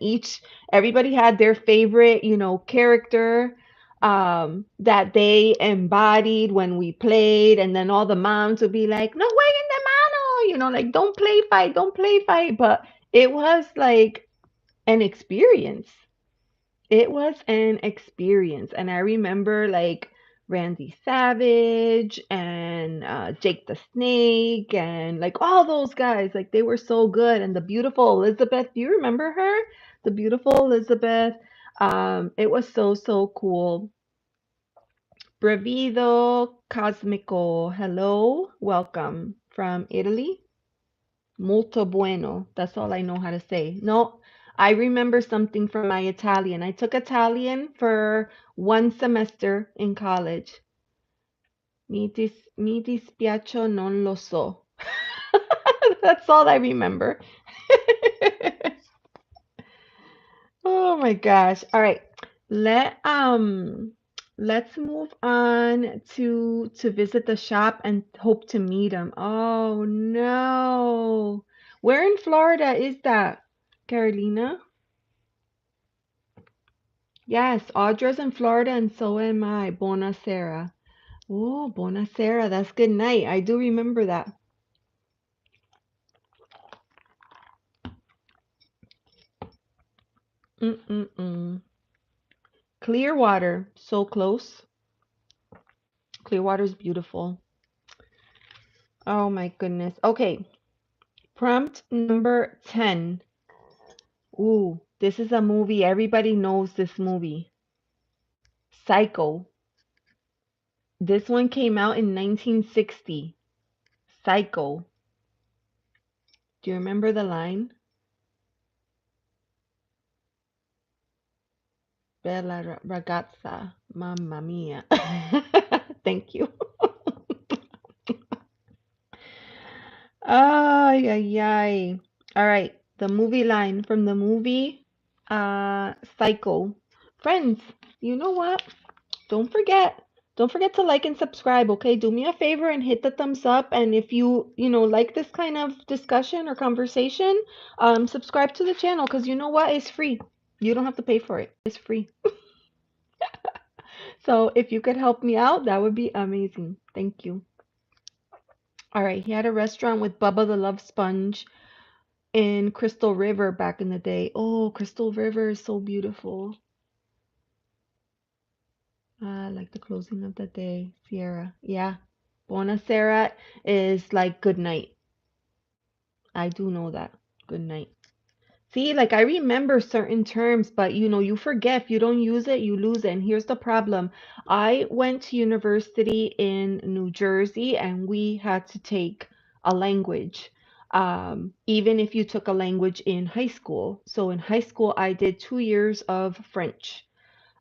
everybody had their favorite, character that they embodied when we played, and then all the moms would be like, no way in the mano, like don't play fight, but it was like an experience. It was an experience. And I remember like Randy Savage and Jake the Snake and like all those guys. Like they were so good. And the beautiful Elizabeth, do you remember her? The beautiful Elizabeth. It was so, so cool. Brevido Cosmico. Hello. Welcome from Italy. Molto bueno. That's all I know how to say. No, I remember something from my Italian. I took Italian for one semester in college. Mi dispiace, non lo so. That's all I remember. Oh my gosh. All right. Let let's move on to visit the shop and hope to meet him. Oh no. Where in Florida is that? Carolina? Yes, Audra's in Florida and so am I. Bonacera. Oh, Bonacera. That's good night. I do remember that. Mm-mm-mm. Clearwater. So close. Clearwater's beautiful. Oh my goodness. Okay. Prompt number 10. Ooh, this is a movie. Everybody knows this movie. Psycho. This one came out in 1960. Psycho. Do you remember the line? Bella ragazza, mamma mia. Thank you. Ay, ay, ay. All right, the movie line from the movie Psycho. Friends, you know what? Don't forget. Don't forget to like and subscribe, okay? Do me a favor and hit the thumbs up. And if you like this kind of discussion or conversation, subscribe to the channel because you know what? It's free. You don't have to pay for it. It's free. So if you could help me out, that would be amazing. Thank you. All right, he had a restaurant with Bubba the Love Sponge in Crystal River back in the day. Oh, Crystal River is so beautiful. Like the closing of the day, Sierra. Yeah. Buonasera is like good night. I do know that. Good night. See, like I remember certain terms, but you forget. If you don't use it, you lose it. And here's the problem. I went to university in New Jersey and we had to take a language. Even if you took a language in high school. So in high school, I did 2 years of French.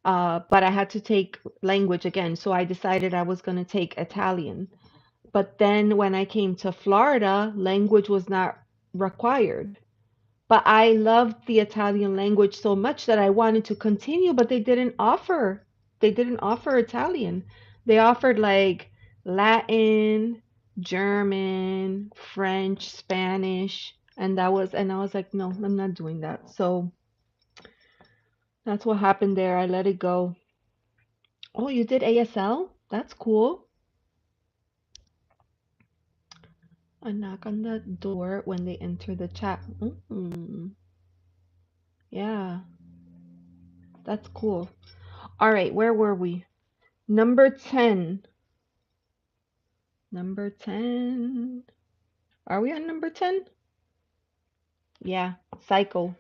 But I had to take language again. So I decided I was going to take Italian. But then when I came to Florida, language was not required. But I loved the Italian language so much that I wanted to continue, but they didn't offer Italian. They offered like Latin, German, French, Spanish, and I was like, no, I'm not doing that. So that's what happened there. I let it go. Oh, you did ASL? That's cool. A knock on the door when they enter the chat. Yeah, that's cool. All right, where were we? Number 10. Number 10. Are we on number 10? Yeah, Psycho.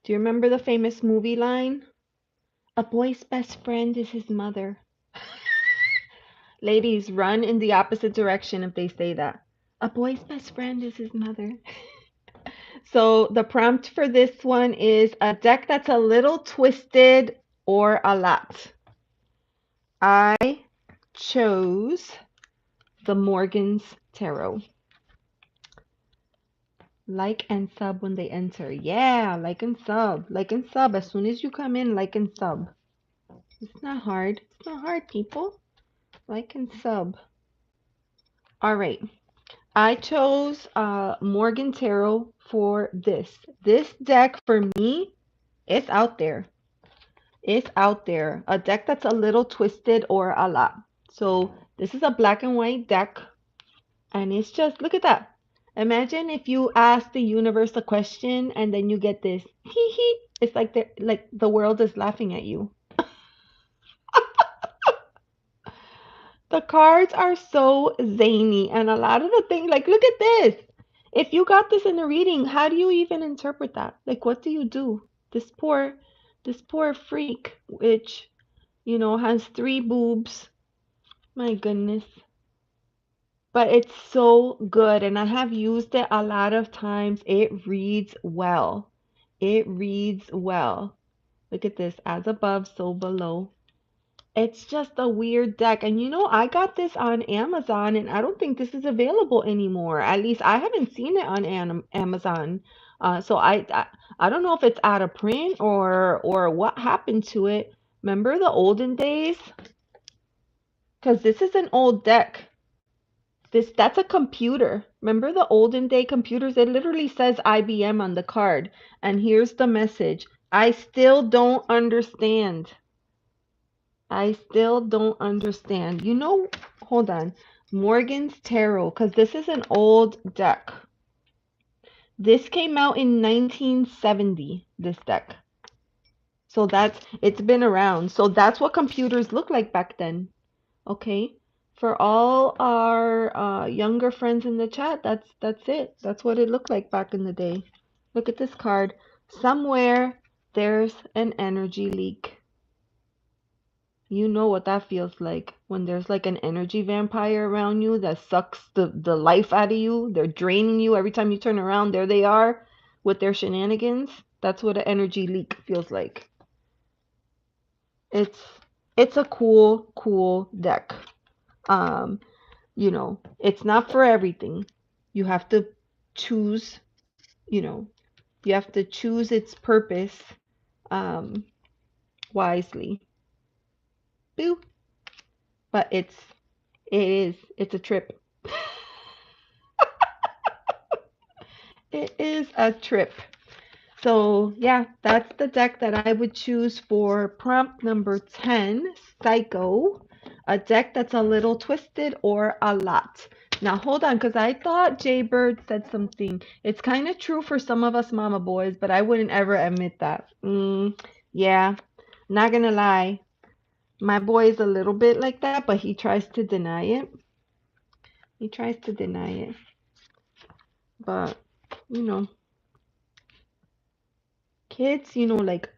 Do you remember the famous movie line? A boy's best friend is his mother. Ladies, run in the opposite direction if they say that. A boy's best friend is his mother. So the prompt for this one is a deck that's a little twisted or a lot. I chose the Morgan's Tarot. Like and sub when they enter. Yeah, like and sub. Like and sub. As soon as you come in, like and sub. It's not hard. It's not hard, people. Like and sub. All right. I chose Morgan Tarot for this. This deck for me, it's out there. It's out there. A deck that's a little twisted or a lot. So this is a black and white deck. And it's just, look at that. Imagine if you ask the universe a question and then you get this. Hee hee. It's like the world is laughing at you. The cards are so zany and a lot of the things, like, look at this. If you got this in a reading, how do you even interpret that? Like, what do you do? This poor freak, which, has 3 boobs. My goodness. But it's so good, and I have used it a lot of times. It reads well. It reads well. Look at this. As above, so below. It's just a weird deck. And I got this on Amazon, and I don't think this is available anymore. At least I haven't seen it on Amazon. So I don't know if it's out of print or what happened to it. Remember the olden days? Because this is an old deck. That's a computer. Remember the olden day computers? It literally says IBM on the card. And here's the message. I still don't understand. I still don't understand. Hold on. Morgan's Tarot, because this is an old deck. This came out in 1970, this deck. So it's been around. So that's what computers look like back then. Okay. For all our younger friends in the chat, that's it. That's what it looked like back in the day. Look at this card. Somewhere there's an energy leak. You know what that feels like when there's like an energy vampire around you that sucks the life out of you. They're draining you every time you turn around. There they are with their shenanigans. That's what an energy leak feels like. It's a cool deck. Um, it's not for everything. You have to choose, you have to choose its purpose wisely. Boo. But it's a trip. It is a trip. So yeah, that's the deck that I would choose for prompt number 10, Psycho. A deck that's a little twisted or a lot. Now hold on, because I thought Jaybird said something. It's kind of true for some of us mama boys, but I wouldn't ever admit that. Yeah, not gonna lie. My boy is a little bit like that, but he tries to deny it. He tries to deny it. But, you know, kids, like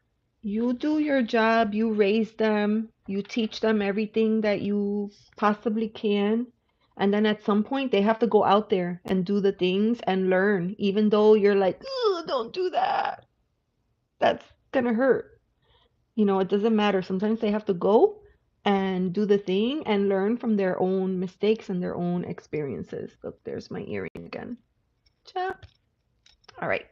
you do your job, you raise them, you teach them everything that you possibly can. And then at some point, they have to go out there and do the things and learn, even though you're like, "Ugh, don't do that. That's gonna hurt." It doesn't matter. Sometimes they have to go and do the thing and learn from their own mistakes and their own experiences. Look, there's my earring again. Cha. All right.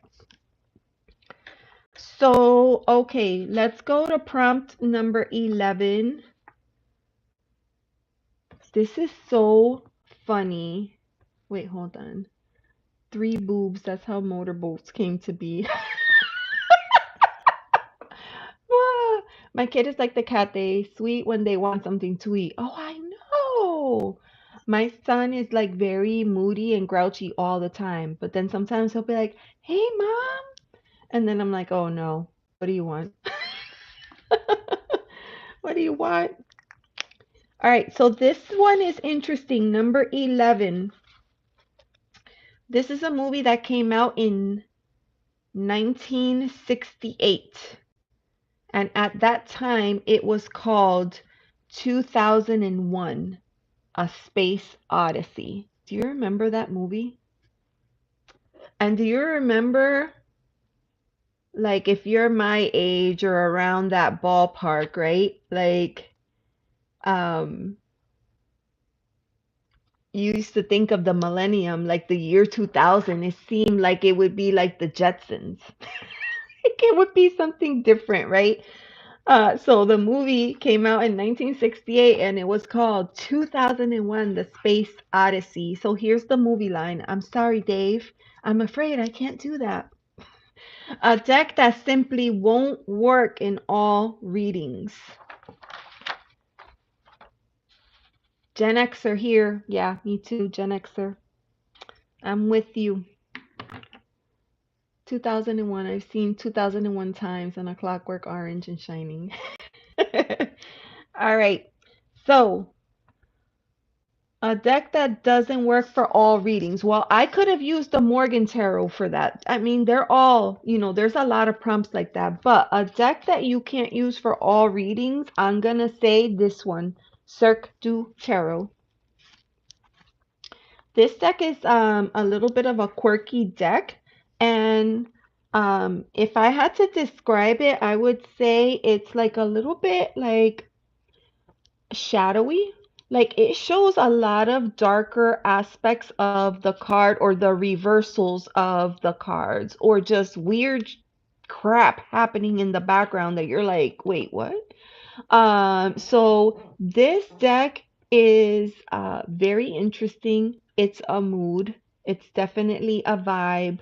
So, okay, let's go to prompt number 11. This is so funny. Wait, hold on. Three boobs, that's how motorboats came to be. Ah, my kid is like the cat, they sweet when they want something to eat. Oh, I know. My son is like very moody and grouchy all the time, but then sometimes he'll be like, "Hey, mom." And then I'm like, "Oh no. What do you want?" What do you want? All right, so this one is interesting. Number 11. This is a movie that came out in 1968. And at that time, it was called 2001, A Space Odyssey. Do you remember that movie? And do you remember, like, if you're my age or around that ballpark, right? Like, um, you used to think of the millennium, like the year 2000, it seemed like it would be like the Jetsons. Like it would be something different, right? So the movie came out in 1968 and it was called 2001 The Space Odyssey. So here's the movie line. I'm sorry, Dave. I'm afraid I can't do that. A deck that simply won't work in all readings. Gen Xer here. Yeah, me too, Gen Xer. I'm with you. 2001. I've seen 2001 times and A Clockwork Orange and Shining. All right. So, a deck that doesn't work for all readings. Well, I could have used the Morgan Tarot for that. I mean, they're all, there's a lot of prompts like that. But a deck that you can't use for all readings, I'm going to say this one, Cirque du Tarot. This deck is a little bit of a quirky deck. And if I had to describe it, I would say it's like a little bit like shadowy. Like it shows a lot of darker aspects of the card or the reversals of the cards or just weird crap happening in the background that you're like, wait, what? So this deck is very interesting. It's a mood. It's definitely a vibe.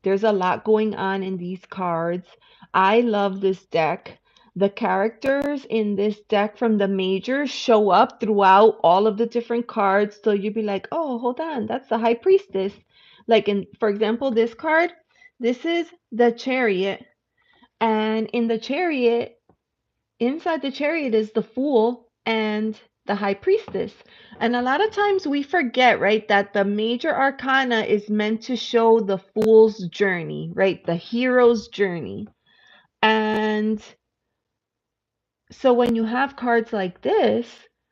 There's a lot going on in these cards. I love this deck. The characters in this deck from the majors show up throughout all of the different cards. So you'd be like, oh, hold on, that's the High Priestess. Like in, for example, this card, this is the Chariot. And in the Chariot, inside the Chariot is the Fool and the High Priestess. And a lot of times we forget, right, that the major arcana is meant to show the Fool's journey, right, the hero's journey. And so when you have cards like this,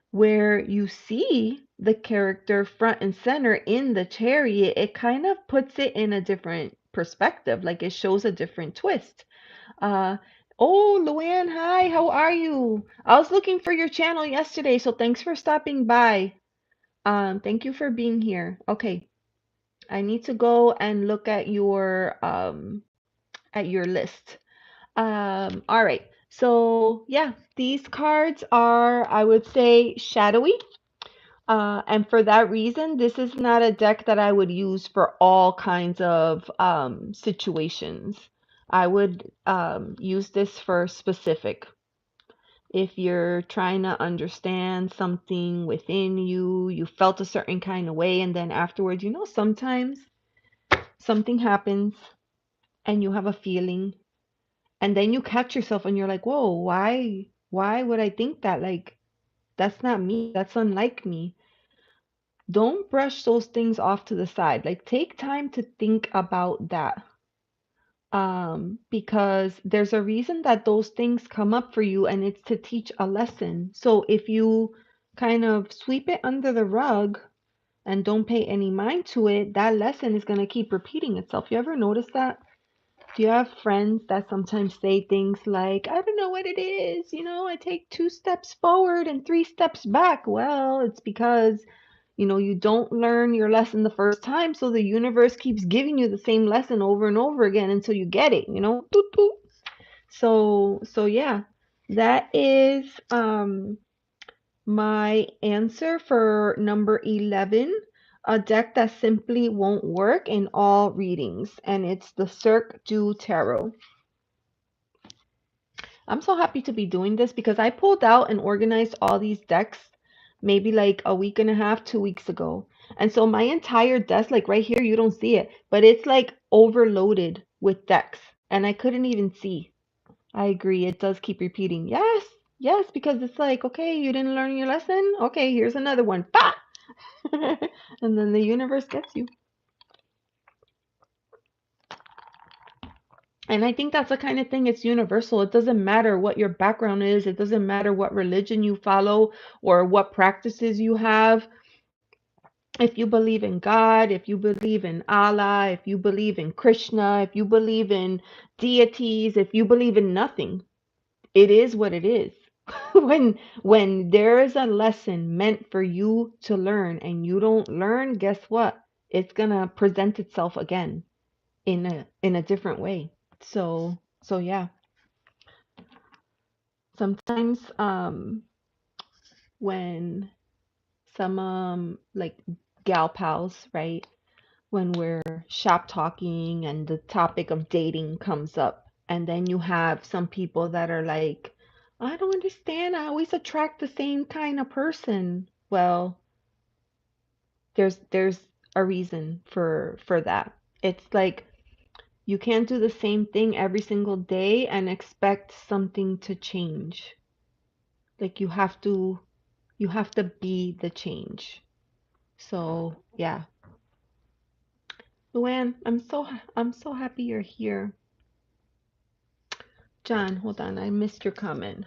where you see the character front and center in the Chariot, it kind of puts it in a different perspective, like it shows a different twist. Uh, oh, Luann, hi, how are you? I was looking for your channel yesterday, so thanks for stopping by. Thank you for being here. Okay, I need to go and look at your list. All right. So yeah, these cards are, I would say, shadowy. And for that reason, this is not a deck that I would use for all kinds of situations. I would use this for specific. If you're trying to understand something within you, you felt a certain kind of way, and then afterwards, sometimes something happens and you have a feeling, and then you catch yourself and you're like, whoa, why would I think that? Like, that's not me. That's unlike me. Don't brush those things off to the side. Like, take time to think about that. Because there's a reason that those things come up for you, and it's to teach a lesson. So if you kind of sweep it under the rug and don't pay any mind to it, that lesson is going to keep repeating itself. You ever notice that? Do you have friends that sometimes say things like, I don't know what it is, I take 2 steps forward and 3 steps back? Well, it's because you don't learn your lesson the first time, so the universe keeps giving you the same lesson over and over again until you get it, Toot, toot. So yeah, that is my answer for number 11, a deck that simply won't work in all readings, and it's the Cirque du Tarot. I'm so happy to be doing this because I pulled out and organized all these decks maybe like a week and a half, 2 weeks ago. And so my entire desk, like right here, you don't see it, but it's like overloaded with decks. And I couldn't even see. I agree. It does keep repeating. Yes, yes, because it's like, okay, you didn't learn your lesson. Okay, here's another one. Bah! And then the universe gets you. And I think that's the kind of thing, it's universal. It doesn't matter what your background is, it doesn't matter what religion you follow or what practices you have. If you believe in God, if you believe in Allah, if you believe in Krishna, if you believe in deities, if you believe in nothing, it is what it is. When there is a lesson meant for you to learn and you don't learn, guess what? It's gonna present itself again in a different way. So yeah. Sometimes when some like gal pals, right? When we're shop talking and the topic of dating comes up, and then you have some people that are like, I don't understand, I always attract the same kind of person. Well, there's a reason for that. It's like you can't do the same thing every single day and expect something to change. Like you have to be the change. So yeah. Luann, I'm so happy you're here. John, hold on, I missed your comment.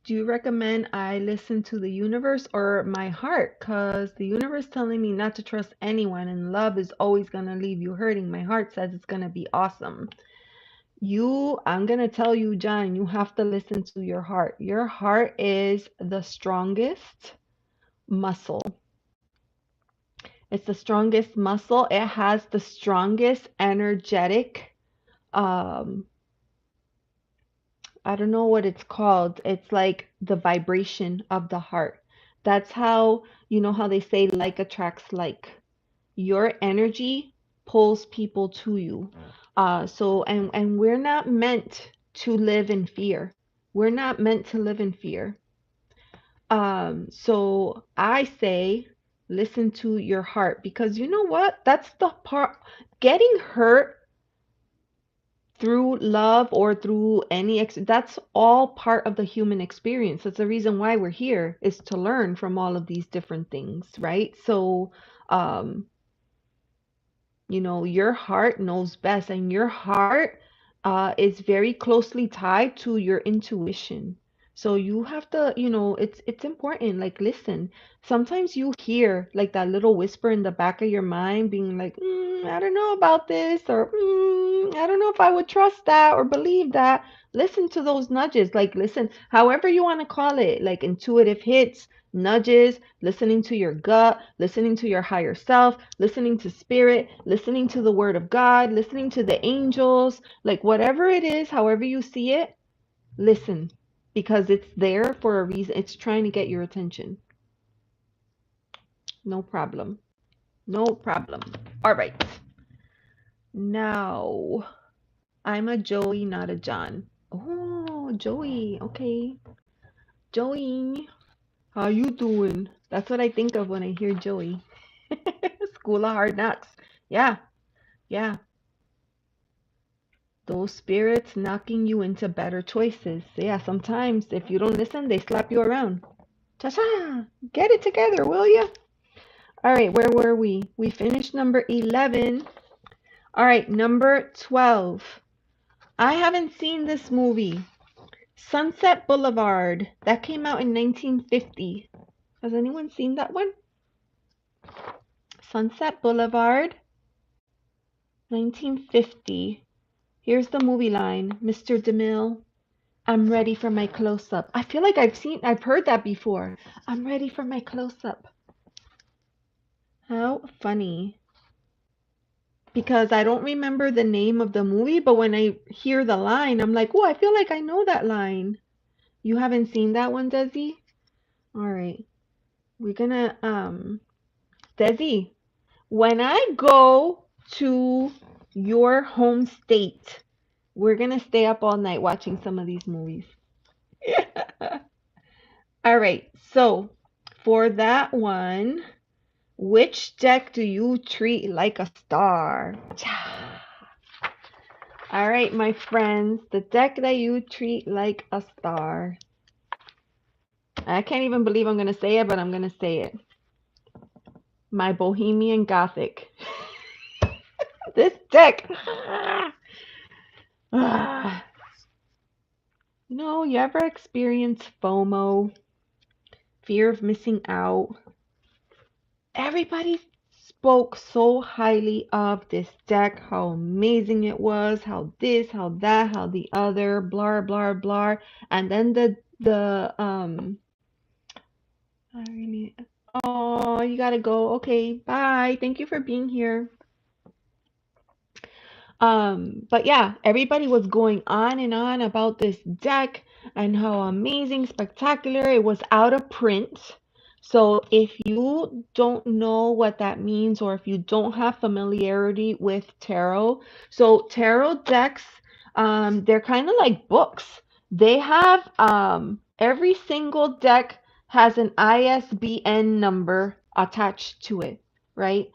Do you recommend I listen to the universe or my heart? Because the universe telling me not to trust anyone and love is always going to leave you hurting. My heart says it's going to be awesome. I'm going to tell you, John, you have to listen to your heart. Your heart is the strongest muscle. It's the strongest muscle. It has the strongest energetic, um, I don't know what it's called. It's like the vibration of the heart. That's how, how they say like attracts like. Your energy pulls people to you. And we're not meant to live in fear. We're not meant to live in fear. So I say listen to your heart, because you know what? That's the part. Getting hurt through love or through that's all part of the human experience. That's the reason why we're here, is to learn from all of these different things, right? So um your heart knows best, and your heart is very closely tied to your intuition. So you have to, it's important. Like, listen. Sometimes you hear like that little whisper in the back of your mind being like, I don't know about this, or I don't know if I would trust that or believe that. Listen to those nudges. Like, listen, however you want to call it, like intuitive hits, nudges, listening to your gut, listening to your higher self, listening to spirit, listening to the word of God, listening to the angels, like whatever it is, however you see it, listen, because it's there for a reason. It's trying to get your attention. No problem. No problem. All right. Now, I'm a Joey, not a John. Oh, Joey. Okay. Joey, how you doing? That's what I think of when I hear Joey. School of Hard Knocks. Yeah, yeah. Those spirits knocking you into better choices. Yeah, sometimes if you don't listen, they slap you around. Cha-cha! Get it together, will ya? All right, where were we? We finished number 11. All right, number 12. I haven't seen this movie. Sunset Boulevard. That came out in 1950. Has anyone seen that one? Sunset Boulevard, 1950. Here's the movie line. Mr. DeMille, I'm ready for my close-up. I feel like I've heard that before. I'm ready for my close-up. How funny. Because I don't remember the name of the movie, but when I hear the line, I'm like, oh, I feel like I know that line. You haven't seen that one, Desi? All right. We're gonna, Desi, when I go to your home state, we're gonna stay up all night watching some of these movies. All right, so for that one, which deck do you treat like a star? All right, my friends, the deck that you treat like a star. I can't even believe I'm gonna say it, but I'm gonna say it. My Bohemian Gothic. This deck. You ever experience FOMO, fear of missing out? Everybody spoke so highly of this deck, how amazing it was, how this, how that, how the other, blah blah blah. And then I really, oh, you gotta go. Okay, bye. Thank you for being here. But yeah, everybody was going on and on about this deck and how amazing, spectacular it was out of print. So if you don't know what that means, or if you don't have familiarity with tarot, so tarot decks, they're kind of like books. They have every single deck has an ISBN number attached to it, right?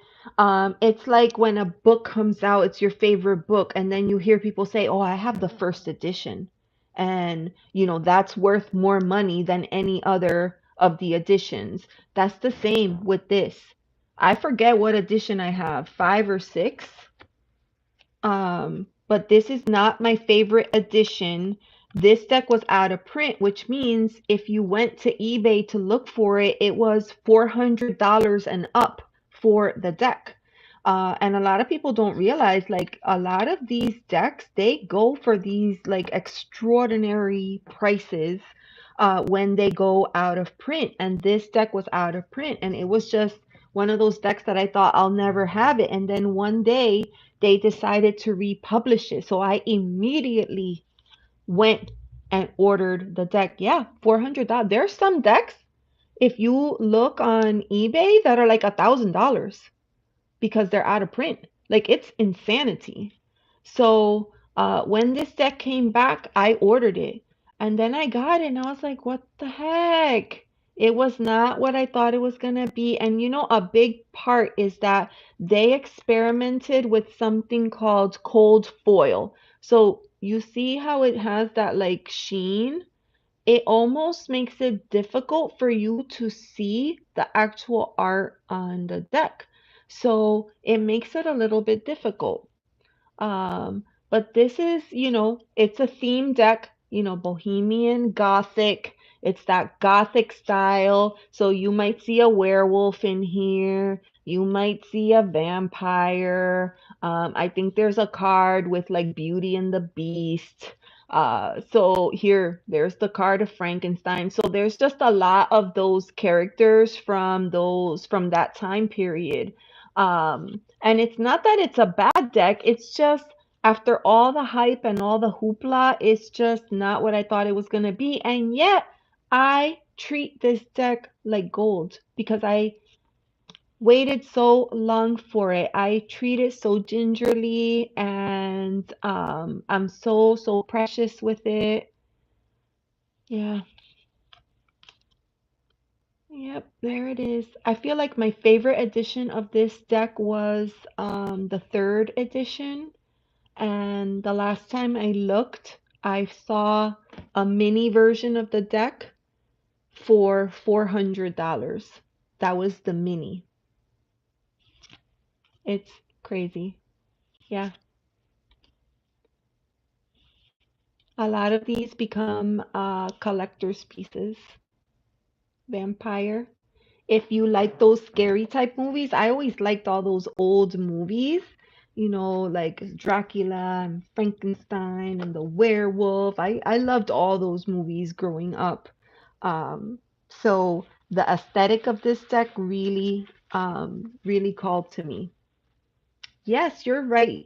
It's like when a book comes out, it's your favorite book, and then you hear people say, "Oh, I have the first edition." And, that's worth more money than any other of the editions. That's the same with this. I forget what edition I have, 5 or 6. But this is not my favorite edition. This deck was out of print, which means if you went to eBay to look for it, it was $400 and up for the deck. And a lot of people don't realize, like, a lot of these decks, they go for these like extraordinary prices when they go out of print. And this deck was out of print, and it was just one of those decks that I thought I'll never have it. And then one day they decided to republish it. So I immediately went and ordered the deck. Yeah, $400. There's some decks, if you look on eBay, that are like $1,000 because they're out of print. Like, it's insanity. So when this deck came back, I ordered it. And then I got it and I was like, what the heck? It was not what I thought it was going to be. And a big part is that they experimented with something called cold foil. So you see how it has that like sheen? It almost makes it difficult for you to see the actual art on the deck. So it makes it a little bit difficult. But this is, it's a theme deck, Bohemian, Gothic. It's that Gothic style. So you might see a werewolf in here. You might see a vampire. I think there's a card with like Beauty and the Beast. So there's the card of Frankenstein. So there's just a lot of those characters from that time period. And it's not that it's a bad deck, it's just after all the hype and all the hoopla, it's just not what I thought it was going to be. And yet, I treat this deck like gold because Waited so long for it. I treat it so gingerly and I'm so precious with it. Yeah. Yep, there it is. I feel like my favorite edition of this deck was the third edition. And the last time I looked, I saw a mini version of the deck for $400. That was the mini. It's crazy. Yeah. A lot of these become collector's pieces. Vampire. If you like those scary type movies, I always liked all those old movies, like Dracula and Frankenstein and the werewolf. I loved all those movies growing up. So the aesthetic of this deck really called to me. Yes, you're right.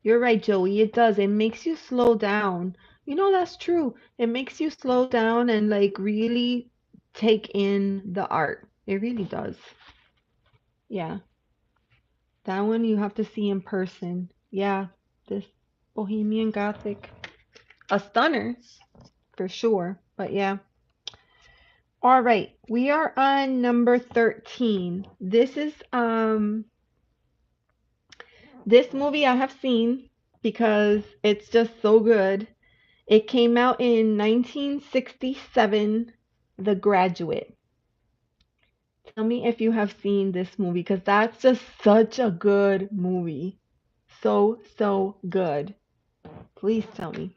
You're right, Joey. It does. It makes you slow down. That's true. It makes you slow down and like really take in the art. It really does. Yeah. That one you have to see in person. Yeah. This Bohemian Gothic. A stunner for sure. But yeah. All right. We are on number 13. This movie I have seen because it's just so good. It came out in 1967, The Graduate. Tell me if you have seen this movie because that's just such a good movie. So good. Please tell me.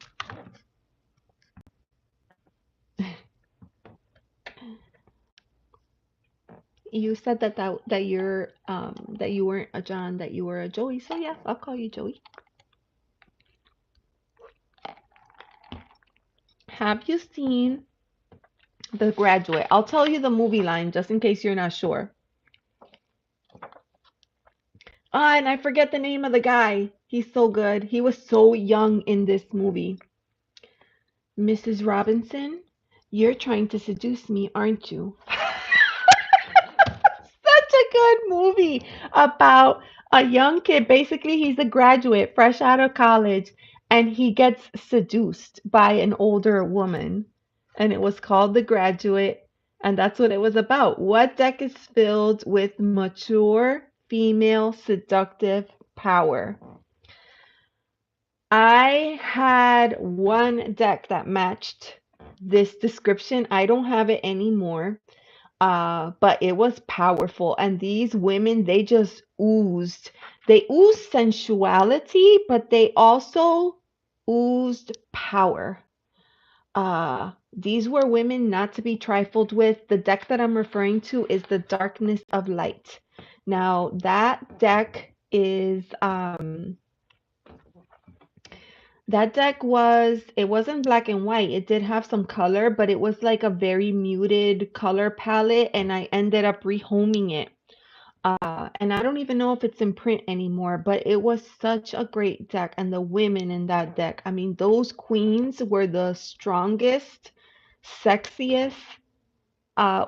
You said that you weren't a John, that you were a Joey. So yeah, I'll call you Joey. Have you seen The Graduate? I'll tell you the movie line just in case you're not sure. Ah, and I forget the name of the guy. He's so good. He was so young in this movie. Mrs. Robinson, you're trying to seduce me, aren't you? Such a good movie about a young kid. Basically, he's a graduate, fresh out of college, and he gets seduced by an older woman. And it was called The Graduate, and that's what it was about. What deck is filled with mature female seductive power? I had one deck that matched this description. I don't have it anymore. But it was powerful. And these women, they just oozed. They oozed sensuality, but they also oozed power. These were women not to be trifled with. The deck that I'm referring to is the Darkness of Light. Now, it wasn't black and white. It did have some color, but it was like a very muted color palette, and I ended up rehoming it. And I don't even know if it's in print anymore, but it was such a great deck. And the women in that deck, I mean, those queens were the strongest, sexiest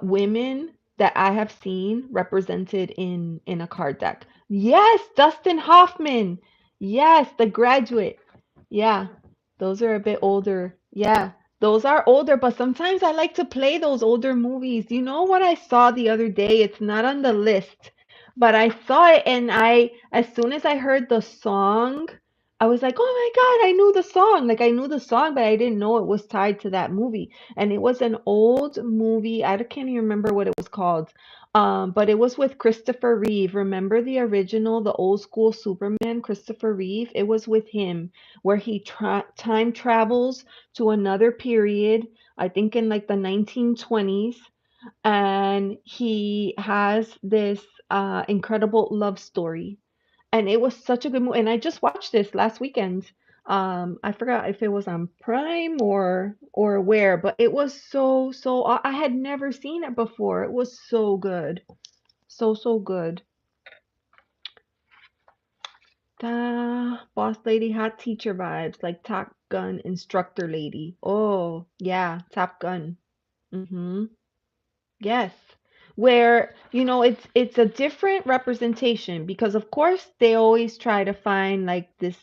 women that I have seen represented in a card deck. Yes, Dustin Hoffman. Yes, The Graduate. Yeah, those are a bit older. Yeah, those are older, but sometimes I like to play those older movies. You know what I saw the other day? It's not on the list, but I saw it and as soon as I heard the song, I was like, "Oh my God, I knew the song." Like I knew the song, but I didn't know it was tied to that movie. And it was an old movie. I can't even remember what it was called. But it was with Christopher Reeve. Remember the original, the old school Superman, Christopher Reeve? It was with him where he time travels to another period, I think in like the 1920s, and he has this incredible love story. And it was such a good movie. And I just watched this last weekend. I forgot if it was on Prime or where, but it was I had never seen it before. It was so good. So good. Boss lady, hot teacher vibes, like Top Gun instructor lady. Oh, yeah, Top Gun. Mm-hmm. Yes. where it's a different representation, because of course they always try to find like this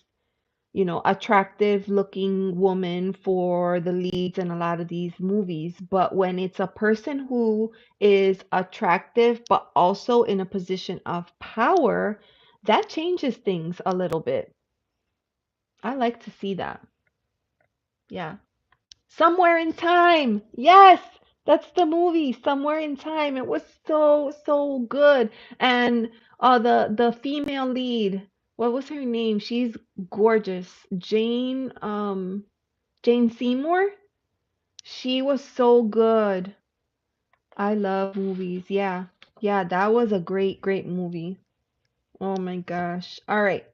attractive looking woman for the leads in a lot of these movies. But when it's a person who is attractive but also in a position of power, that changes things a little bit. I like to see that. Yeah. Somewhere in Time. Yes, that's the movie, Somewhere in Time. It was so good. And the female lead, what was her name? She's gorgeous. Jane Seymour. She was so good. I love movies. Yeah. Yeah, that was a great movie. Oh my gosh. All right.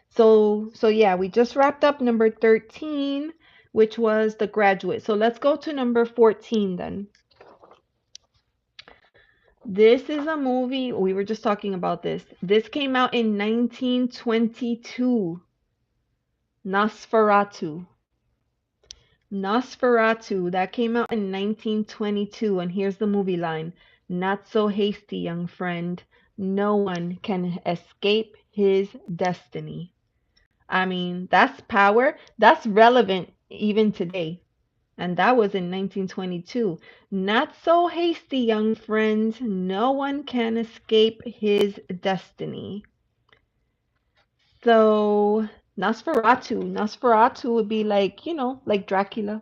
So yeah, we just wrapped up number 13, which was The Graduate. So let's go to number 14 then. This is a movie, we were just talking about this. This came out in 1922. Nosferatu. Nosferatu, that came out in 1922, and here's the movie line. Not so hasty, young friend. No one can escape his destiny. I mean, that's power. That's relevant even today. And that was in 1922. Not so hasty, young friends. No one can escape his destiny. So, Nosferatu would be like, like Dracula.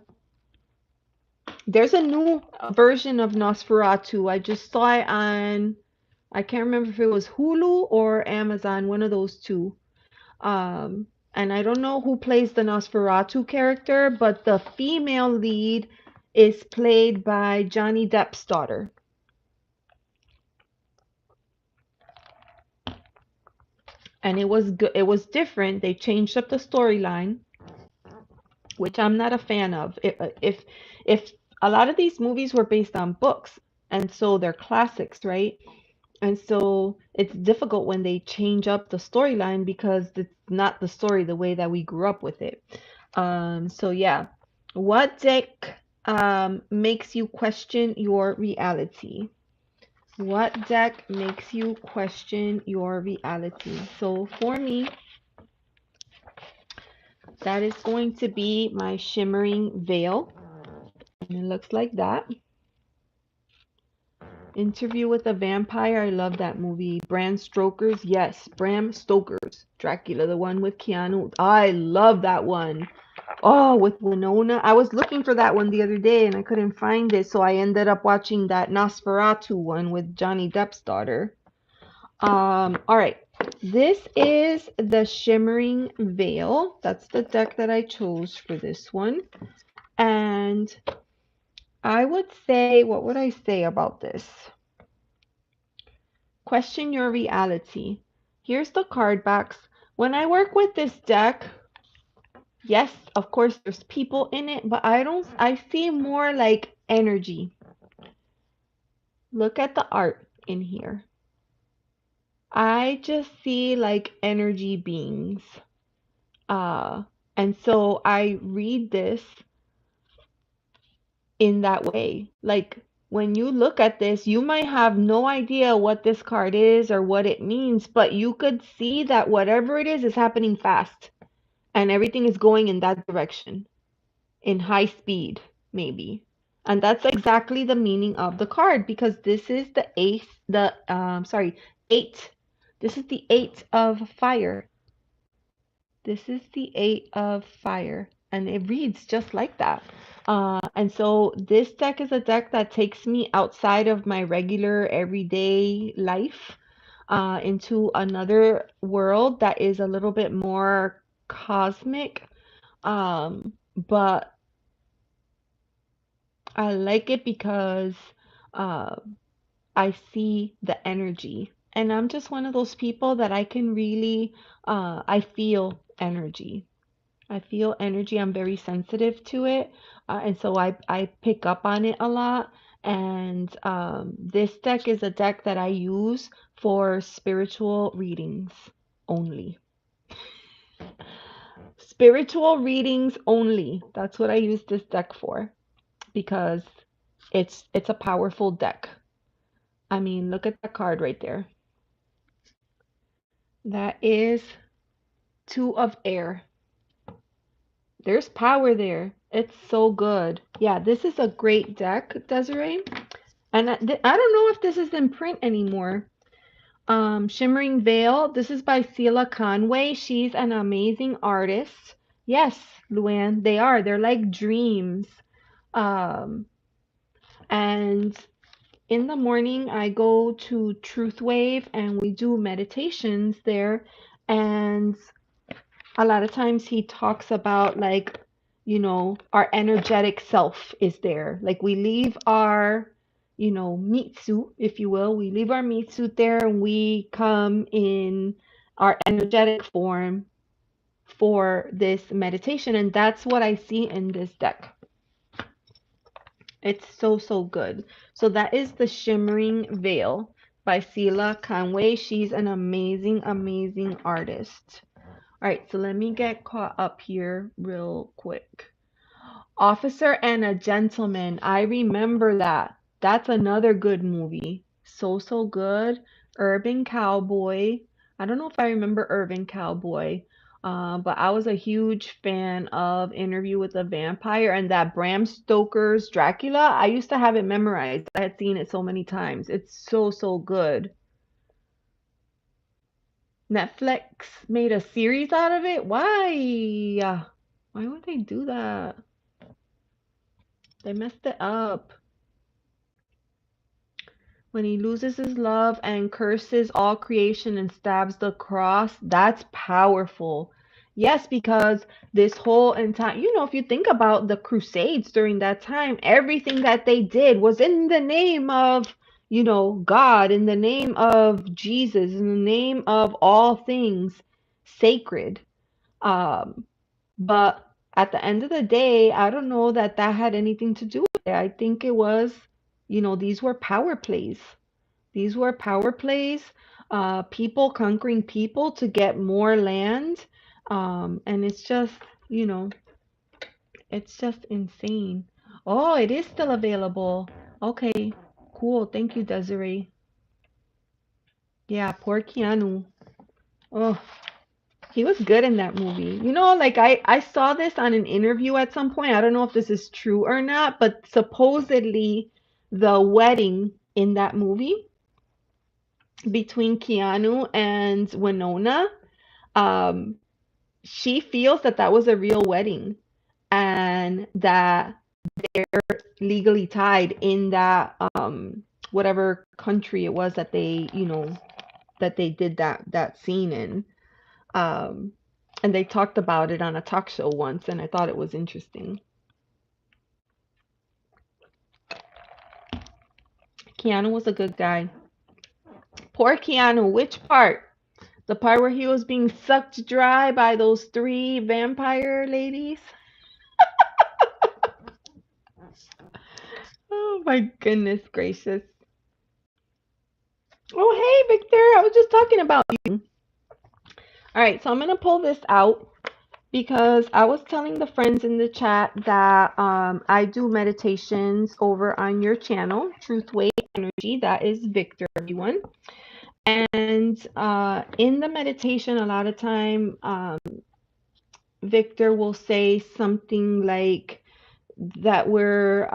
There's a new version of Nosferatu. I just saw it on, I can't remember if it was Hulu or Amazon, one of those two. Um, and I don't know who plays the Nosferatu character, but the female lead is played by Johnny Depp's daughter. And it was good. It was different. They changed up the storyline, which I'm not a fan of. If a lot of these movies were based on books, and so they're classics, right? And so it's difficult when they change up the storyline because it's not the story the way that we grew up with it. So yeah, what deck makes you question your reality? What deck makes you question your reality? So for me, that is going to be my Shimmering Veil. And it looks like that. Interview with a Vampire. I love that movie. Bram Stoker's. Yes, Bram Stoker's Dracula, the one with Keanu. I love that one. Oh, with Winona. I was looking for that one the other day and I couldn't find it, so I ended up watching that Nosferatu one with Johnny Depp's daughter. All right. This is the Shimmering Veil. That's the deck that I chose for this one. And I would say, what would I say about this? Question your reality. Here's the card backs. When I work with this deck, yes, of course, there's people in it, but I see more like energy. Look at the art in here. I just see like energy beings. And so I read this in that way. Like when you look at this, you might have no idea what this card is or what it means, but you could see that whatever it is happening fast and everything is going in that direction in high speed, maybe. And that's exactly the meaning of the card because this is the eight. This is the eight of fire. This is the eight of fire, and it reads just like that. And so this deck is a deck that takes me outside of my regular everyday life into another world that is a little bit more cosmic. But I like it because uh, I see the energy. And I'm just one of those people that I can really, I feel energy. I feel energy. I'm very sensitive to it. And so I pick up on it a lot. And this deck is a deck that I use for spiritual readings only. Spiritual readings only. That's what I use this deck for because it's a powerful deck. I mean, look at that card right there. That is two of air. There's power there. It's so good. Yeah, this is a great deck, Desiree. And I don't know if this is in print anymore. Shimmering Veil. This is by Celia Conway. She's an amazing artist. Yes, Luann, they are. They're like dreams. Um, and in the morning, I go to Truth Wave and we do meditations there. And a lot of times he talks about like, our energetic self is there. Like we leave our, meat suit, if you will. We leave our meat suit there and we come in our energetic form for this meditation. And that's what I see in this deck. It's so, so good. So that is the Shimmering Veil by Celia Conway. She's an amazing, amazing artist. All right, so let me get caught up here real quick. Officer and a Gentleman. I remember that. That's another good movie. So, so good. Urban Cowboy. I don't know if I remember Urban Cowboy, but I was a huge fan of Interview with a Vampire and that Bram Stoker's Dracula. I used to have it memorized. I had seen it so many times. It's so, so good. Netflix made a series out of it? Why? Why would they do that? They messed it up. When he loses his love and curses all creation and stabs the cross, that's powerful. Yes, because this whole entire, if you think about the Crusades during that time, everything that they did was in the name of, God, in the name of Jesus, in the name of all things sacred. Um, but at the end of the day, I don't know that that had anything to do with it. I think it was, these were power plays. These were power plays, people conquering people to get more land. And you know, it's just insane. Oh, it is still available. Okay, cool. Thank you, Desiree. Yeah, poor Keanu. Oh, he was good in that movie. Like I saw this on an interview at some point. I don't know if this is true or not, but supposedly the wedding in that movie between Keanu and Winona, um, she feels that that was a real wedding and that legally tied in that whatever country it was that they did that scene in. Um, and they talked about it on a talk show once, and I thought it was interesting. Keanu was a good guy. Poor Keanu. Which part? The part where he was being sucked dry by those three vampire ladies? Oh my goodness gracious. Oh, hey, Victor. I was just talking about you. All right, so I'm going to pull this out because I was telling the friends in the chat that I do meditations over on your channel, Truth Wave Energy. That is Victor, everyone. And in the meditation, a lot of time, Victor will say something like that we're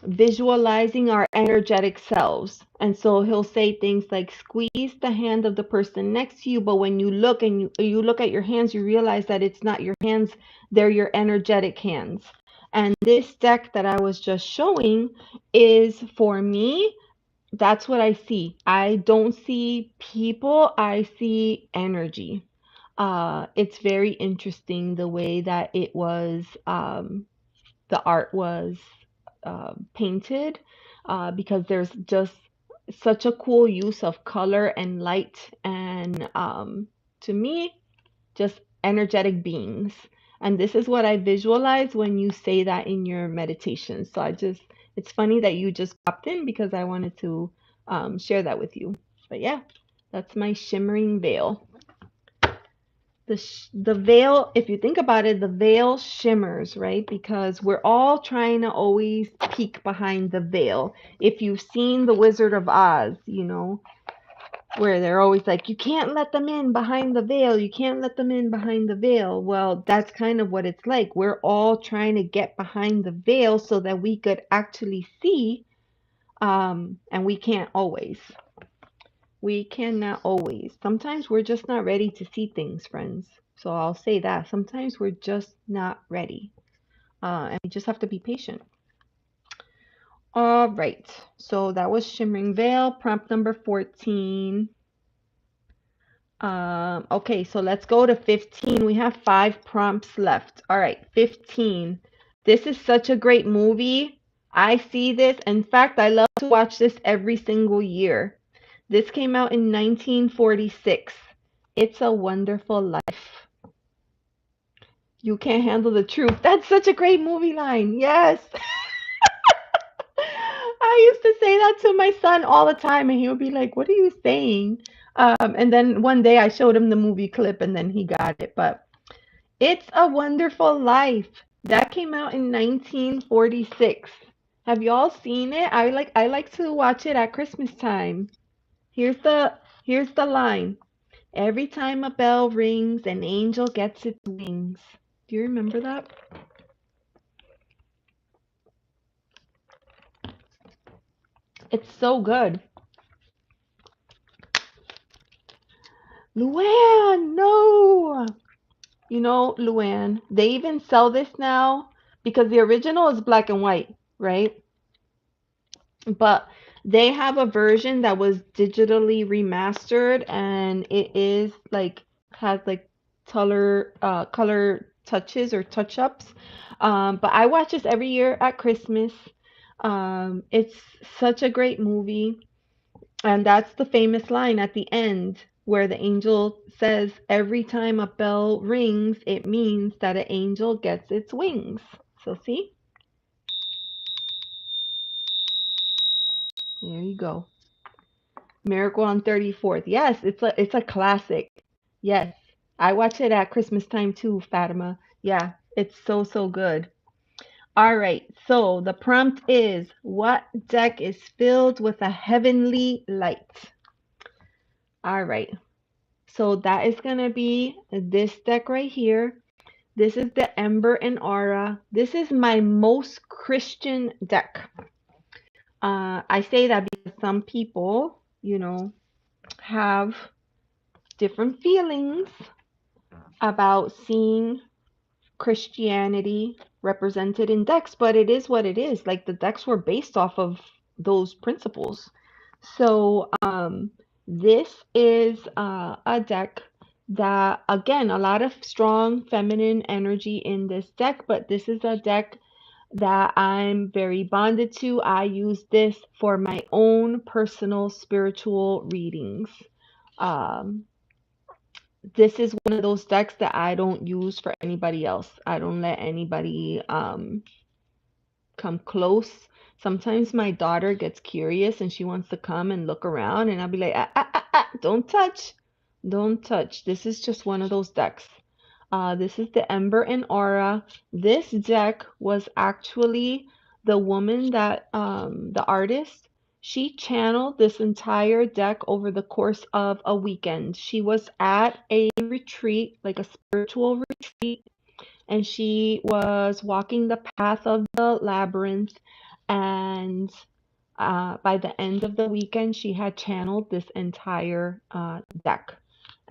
visualizing our energetic selves. And so he'll say things like squeeze the hand of the person next to you, but when you look and you look at your hands, you realize that it's not your hands, they're your energetic hands. And this deck that I was just showing is for me, that's what I see. I don't see people, I see energy. It's very interesting the way that it was the art was painted, because there's just such a cool use of color and light and to me just energetic beings. And this is what I visualize when you say that in your meditation. So it's funny that you just popped in because I wanted to share that with you. But yeah, that's my Shimmering Veil. the veil, if you think about it, the veil shimmers, right? Because we're all trying to always peek behind the veil. If you've seen The Wizard of Oz, you know, where they're always like, you can't let them in behind the veil, you can't let them in behind the veil. Well, that's kind of what it's like. We're all trying to get behind the veil so that we could actually see, and we can't always. We cannot always. Sometimes we're just not ready to see things, friends. So I'll say that. Sometimes we're just not ready. And we just have to be patient. All right. So that was Shimmering Veil, prompt number 14. Okay, so let's go to 15. We have 5 prompts left. All right, 15. This is such a great movie. I see this. In fact, I love to watch this every single year. This came out in 1946. It's a Wonderful Life. You can't handle the truth. That's such a great movie line. Yes. I used to say that to my son all the time, and he would be like, "What are you saying?" And then one day I showed him the movie clip, and then he got it. But It's a Wonderful Life. That came out in 1946. Have y'all seen it? I like to watch it at Christmas time. Here's the line. Every time a bell rings, an angel gets its wings. Do you remember that? It's so good. Luann, no. You know, Luann, they even sell this now because the original is black and white, right? But they have a version that was digitally remastered, and it is like has like color touches or touch ups. But I watch this every year at Christmas. It's such a great movie, and that's the famous line at the end where the angel says, "Every time a bell rings, it means that an angel gets its wings." So see, there you go. Miracle on 34th. Yes, it's a classic. Yes. I watch it at Christmas time too, Fatima. Yeah, it's so so good. All right. So the prompt is, what deck is filled with a heavenly light? All right. So that is going to be this deck right here. This is the Ember and Aura. This is my most Christian deck. I say that because some people, have different feelings about seeing Christianity represented in decks, but it is what it is. Like the decks were based off of those principles. So this is a deck that, again, a lot of strong feminine energy in this deck, but this is a deck that I'm very bonded to. I use this for my own personal spiritual readings. Um, this is one of those decks that I don't use for anybody else. I don't let anybody come close. Sometimes my daughter gets curious and she wants to come and look around, and I'll be like, don't touch. Don't touch. This is just one of those decks. This is the Ember and Aura. This deck was actually the woman that, the artist, she channeled this entire deck over the course of a weekend. She was at a retreat, like a spiritual retreat, and she was walking the path of the labyrinth. And by the end of the weekend, she had channeled this entire deck.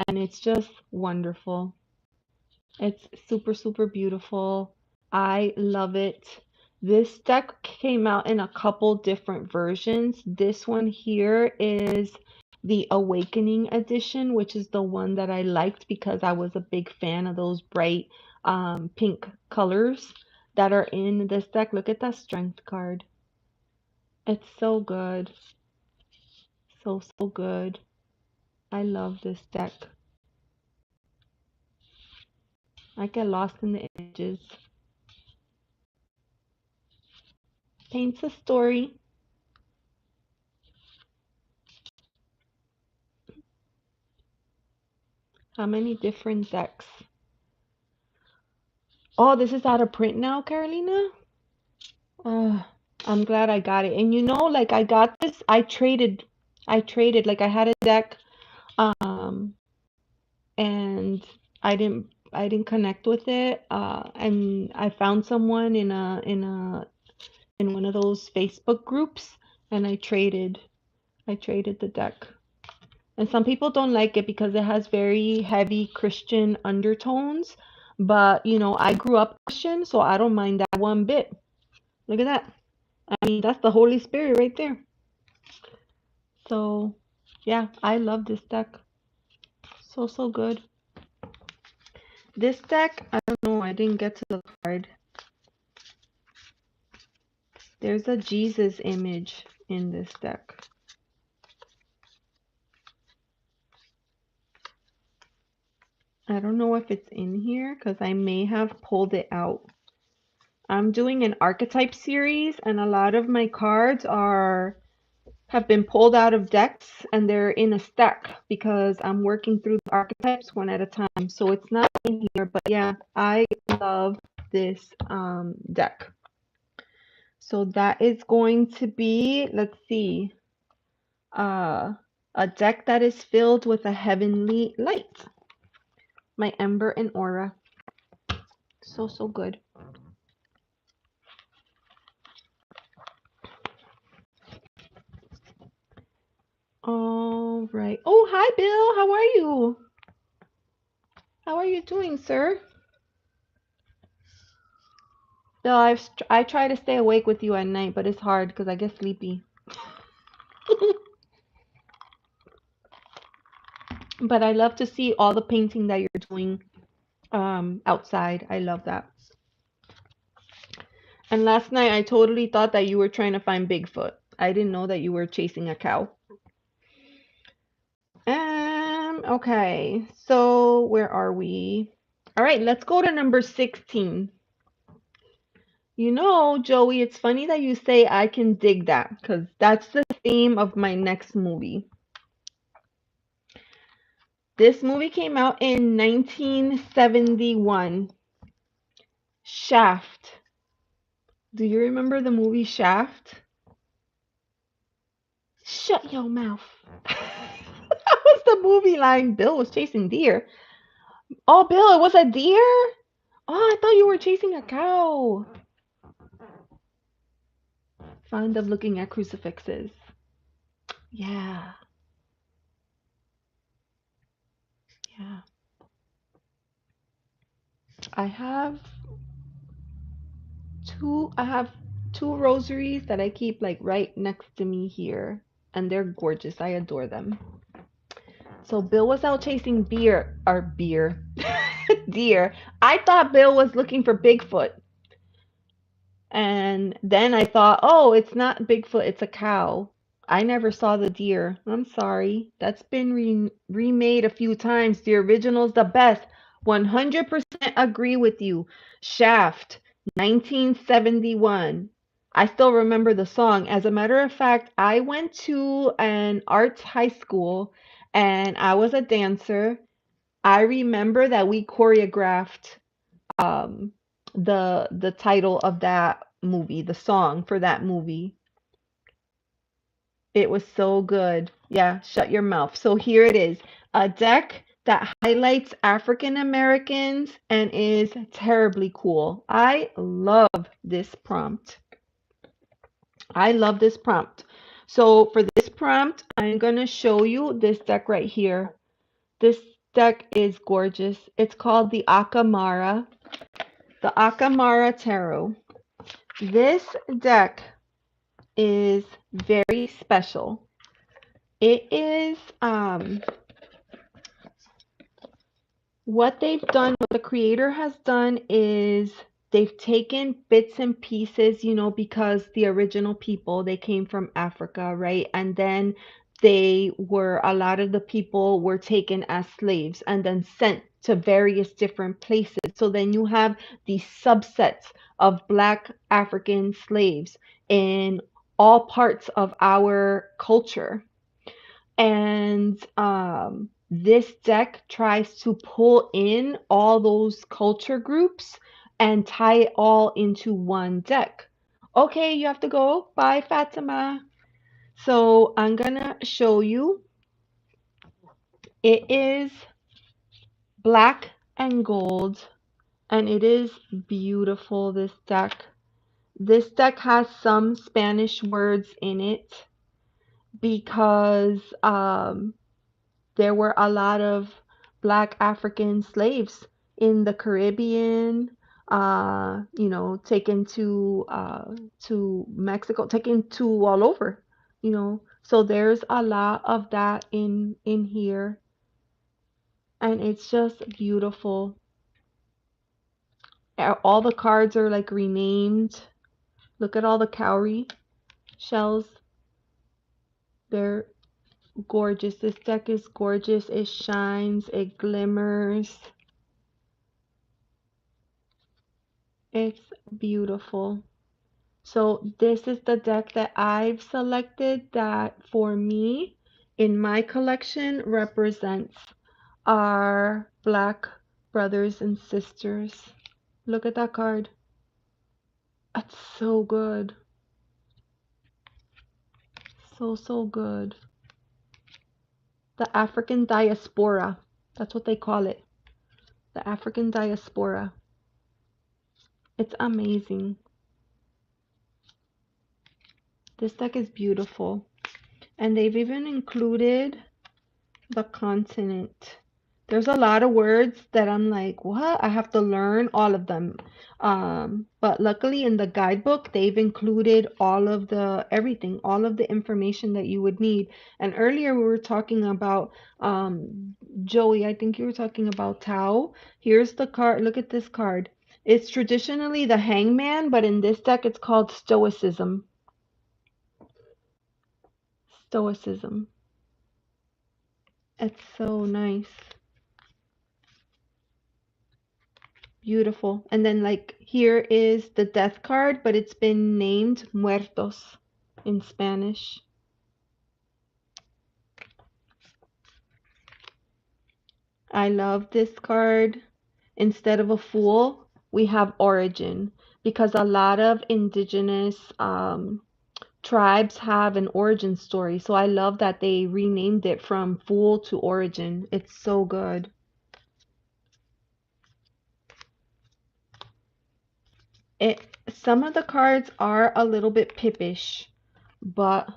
And it's just wonderful. It's super, super beautiful. I love it. This deck came out in a couple different versions. This one here is the Awakening edition, which is the one that I liked because I was a big fan of those bright pink colors that are in this deck. Look at that strength card. It's so good. So, so good. I love this deck. I get lost in the images. Paints a story. How many different decks? Oh, this is out of print now, Carolina? Uh, I'm glad I got it. And like I got this, I traded, like I had a deck, um, and I didn't connect with it. And I found someone in one of those Facebook groups, and I traded the deck. And some people don't like it because it has very heavy Christian undertones. But, I grew up Christian, so I don't mind that one bit. Look at that. I mean, that's the Holy Spirit right there. So, yeah, I love this deck. So, so good. This deck, I don't know, I didn't get to the card. There's a Jesus image in this deck. I don't know if it's in here because I may have pulled it out. I'm doing an archetype series, and a lot of my cards have been pulled out of decks and they're in a stack because I'm working through the archetypes one at a time. So it's not in here, but yeah, I love this deck. So that is going to be, let's see, uh, a deck that is filled with a heavenly light. My Ember and Aura. So, so good. All right. Oh, hi, Bill. How are you? How are you doing, sir? No, I try to stay awake with you at night, but it's hard because I get sleepy. But I love to see all the painting that you're doing outside. I love that. And last night I totally thought that you were trying to find Bigfoot. I didn't know that you were chasing a cow. Okay. So where are we? All right, let's go to number 16. Joey, it's funny that you say I can dig that because that's the theme of my next movie. This movie came out in 1971. Shaft. Do you remember the movie Shaft? Shut your mouth. That was the movie line. Bill was chasing deer. Oh, Bill, it was a deer? Oh, I thought you were chasing a cow. Fond of looking at crucifixes. Yeah. Yeah. I have two rosaries that I keep like right next to me here, and they're gorgeous. I adore them. So Bill was out chasing deer. I thought Bill was looking for Bigfoot. And then I thought, oh, it's not Bigfoot, it's a cow. I never saw the deer. I'm sorry. That's been remade a few times. The original's the best. 100% agree with you. Shaft, 1971. I still remember the song. As a matter of fact, I went to an arts high school and I was a dancer. I remember that we choreographed um the title of that movie, the song for that movie. It was so good. Yeah, shut your mouth. So here it is. A deck that highlights African Americans and is terribly cool. I love this prompt. I love this prompt. So for this prompt, I'm going to show you this deck right here. This deck is gorgeous. It's called the Akamara Tarot. This deck is very special. It is what the creator has done is they've taken bits and pieces, because the original people, they came from Africa, right? And then a lot of the people were taken as slaves and then sent to various different places. So then you have these subsets of Black African slaves in all parts of our culture. And this deck tries to pull in all those culture groups and tie it all into one deck. Okay, you have to go. Bye, Fatima. So I'm gonna show you. It is black and gold, and it is beautiful, this deck. This deck has some Spanish words in it because there were a lot of black African slaves in the Caribbean, taken to Mexico, taken to all over, So there's a lot of that in here, and it's just beautiful. All the cards are like renamed. Look at all the cowrie shells. They're gorgeous. This deck is gorgeous. It shines, it glimmers. It's beautiful. So this is the deck that I've selected that for me in my collection represents our black brothers and sisters. Look at that card. It's so good. So, so good. The African diaspora. That's what they call it. The African diaspora. It's amazing. This deck is beautiful. And they've even included the continent. There's a lot of words that I'm like, what? I have to learn all of them. But luckily in the guidebook, they've included all of the everything, all of the information that you would need. And earlier we were talking about Joey, I think you were talking about Tao. Here's the card. Look at this card. It's traditionally the hangman, but in this deck it's called stoicism. Stoicism. It's so nice. Beautiful. And then like here is the death card, but it's been named Muertos in Spanish. I love this card. Instead of a fool, we have origin because a lot of indigenous tribes have an origin story. So I love that they renamed it from fool to origin. It's so good. Some of the cards are a little bit pippish, but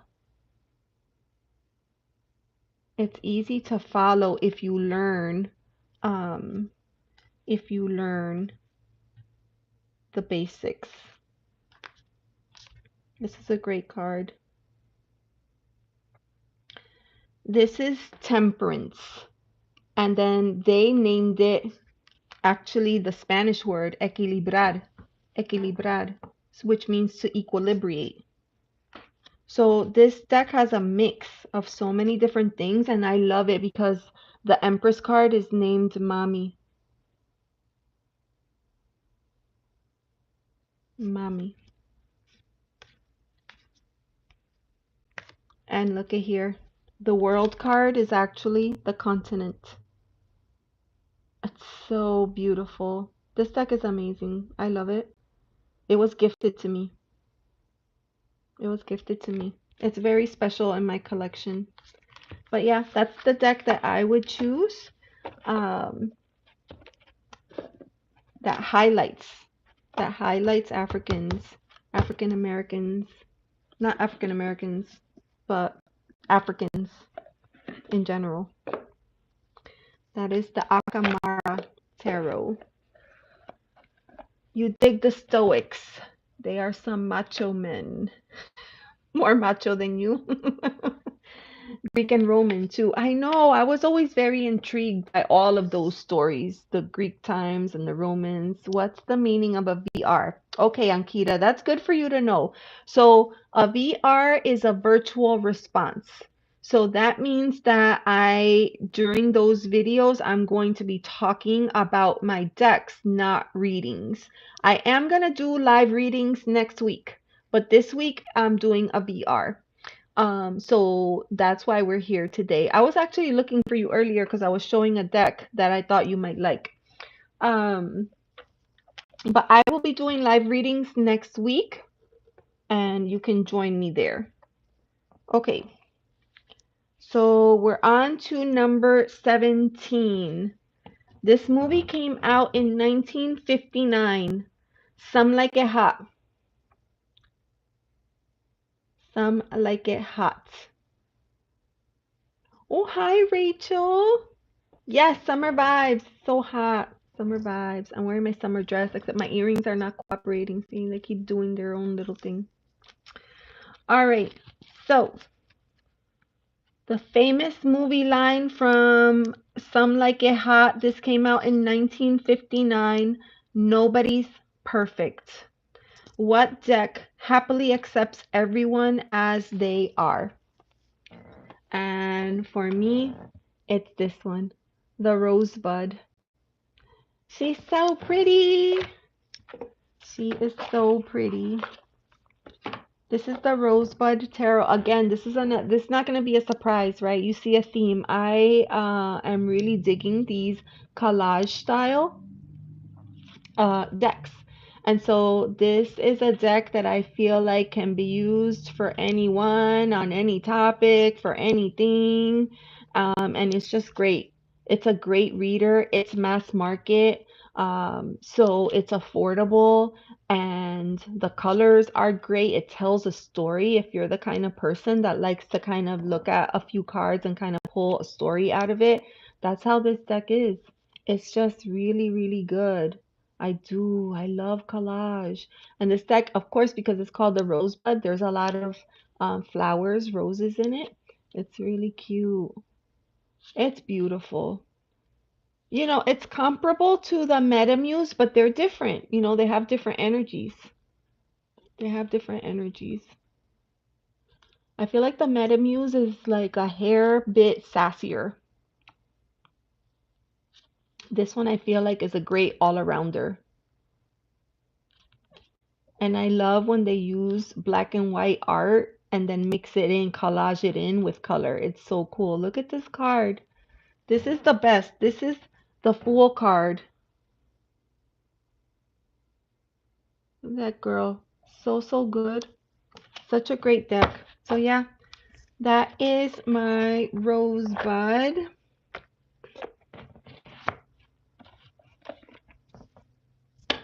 it's easy to follow um, if you learn the basics. This is a great card. This is temperance, and then they named it actually the Spanish word equilibrar, which means to equilibrate. So this deck has a mix of so many different things, and I love it because the Empress card is named Mami. Mami. And look at here. The World card is actually the continent. It's so beautiful. This deck is amazing. I love it. It was gifted to me. It was gifted to me. It's very special in my collection. But yeah, that's the deck that I would choose. Um, that highlights African Americans, not African Americans, but Africans in general. That is the Akamara Tarot. You dig the Stoics. They are some macho men. More macho than you. Greek and Roman too. I know. I was always very intrigued by all of those stories, the Greek times and the Romans. What's the meaning of a VR? Okay, Ankita, that's good for you to know. So a VR is a virtual response. So that means that during those videos, I'm going to be talking about my decks, not readings. I am going to do live readings next week, but this week I'm doing a VR. So that's why we're here today. I was actually looking for you earlier because I was showing a deck that I thought you might like. Um, but I will be doing live readings next week, and you can join me there. Okay, so we're on to number 17. This movie came out in 1959. Some Like It Hot. Some Like It Hot. Oh, hi, Rachel. Yes, summer vibes. So hot. Summer vibes. I'm wearing my summer dress, except my earrings are not cooperating. See, they keep doing their own little thing. All right. So, the famous movie line from Some Like It Hot. This came out in 1959. Nobody's perfect. What deck happily accepts everyone as they are? And for me, it's this one, the Rosebud. She's so pretty. She is so pretty. This is the Rosebud Tarot. Again, this is not going to be a surprise, right? You see a theme. I am really digging these collage style decks. And so this is a deck that I feel like can be used for anyone on any topic, for anything. And it's just great. It's a great reader. It's mass market. So it's affordable and the colors are great. It tells a story if you're the kind of person that likes to kind of look at a few cards and kind of pull a story out of it. That's how this deck is. It's just really, really good. I do. I love collage. And this deck, of course, because it's called the Rosebud, there's a lot of flowers, roses in it. It's really cute. It's beautiful. You know, it's comparable to the Metamuse, but they're different. You know, they have different energies. They have different energies. I feel like the Metamuse is like a hair bit sassier. This one I feel like is a great all-arounder. And I love when they use black and white art and then mix it in, collage it in with color. It's so cool. Look at this card. This is the best. This is the Fool card. Look at that girl. So, so good. Such a great deck. So yeah, that is my Rosebud.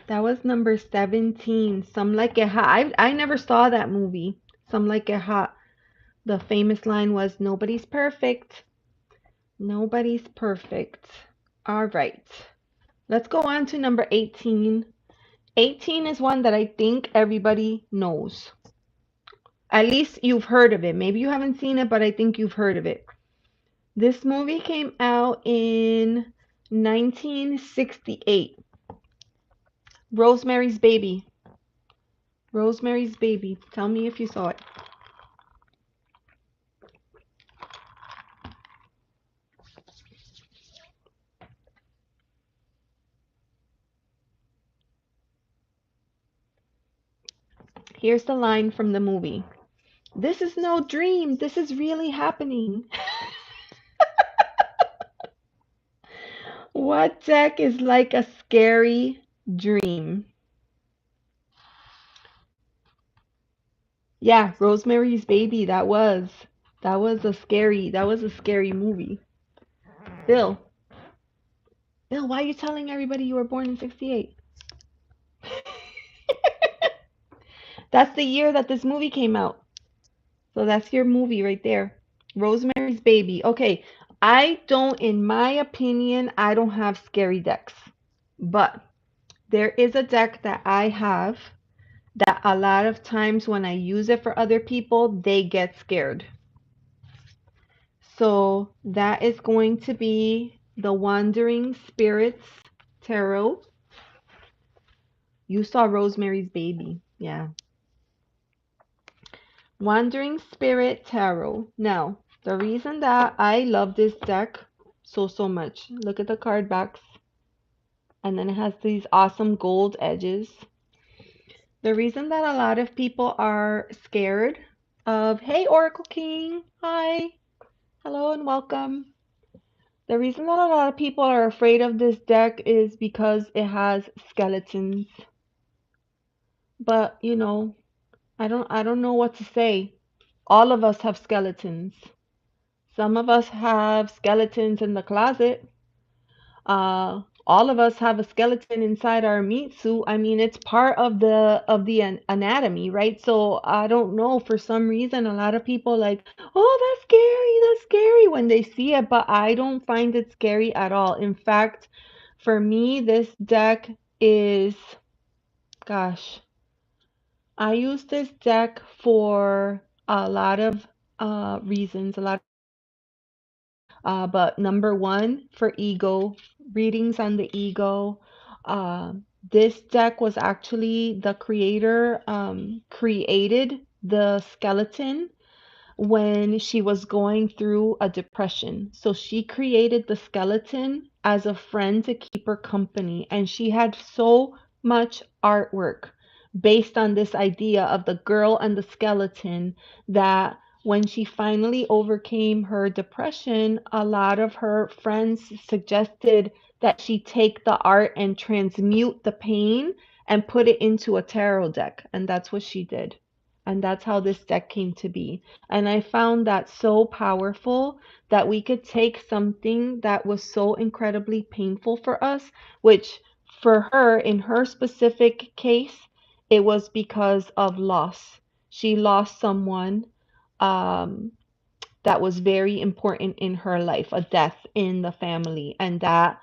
That was number 17. Some Like It Hot. I never saw that movie. Some Like It Hot. The famous line was, "Nobody's perfect. Nobody's perfect." All right. Let's go on to number 18. 18 is one that I think everybody knows. At least you've heard of it. Maybe you haven't seen it, but I think you've heard of it. This movie came out in 1968. Rosemary's Baby. Rosemary's Baby. Tell me if you saw it. Here's the line from the movie. "This is no dream. This is really happening." What deck is like a scary dream? Yeah, Rosemary's Baby. That was a scary movie. Bill, Bill, why are you telling everybody you were born in 68? That's the year that this movie came out. So that's your movie right there. Rosemary's Baby. Okay, in my opinion, I don't have scary decks. But there is a deck that I have that a lot of times when I use it for other people, they get scared. So that is going to be the Wandering Spirits Tarot. You saw Rosemary's Baby. Yeah. Wandering Spirit Tarot. Now, the reason that I love this deck so much. Look at the card backs. And then it has these awesome gold edges. The reason that a lot of people are scared of Hey Oracle King. Hi. Hello and welcome. The reason that a lot of people are afraid of this deck is because it has skeletons. But, I don't know what to say. All of us have skeletons. Some of us have skeletons in the closet. All of us have a skeleton inside our meat suit. I mean, it's part of the anatomy, right? So I don't know. For some reason, a lot of people like, oh, that's scary when they see it, but I don't find it scary at all. In fact, for me, this deck is, gosh, I use this deck for a lot of reasons, but number one, for ego, readings on the ego. Uh, this deck was actually the creator created the skeleton when she was going through a depression. So she created the skeleton as a friend to keep her company. And she had so much artwork based on this idea of the girl and the skeleton that when she finally overcame her depression, a lot of her friends suggested that she take the art and transmute the pain and put it into a tarot deck. And that's what she did. And that's how this deck came to be. And I found that so powerful that we could take something that was so incredibly painful for us, which for her, in her specific case, it was because of loss. She lost someone um, that was very important in her life, a death in the family. And that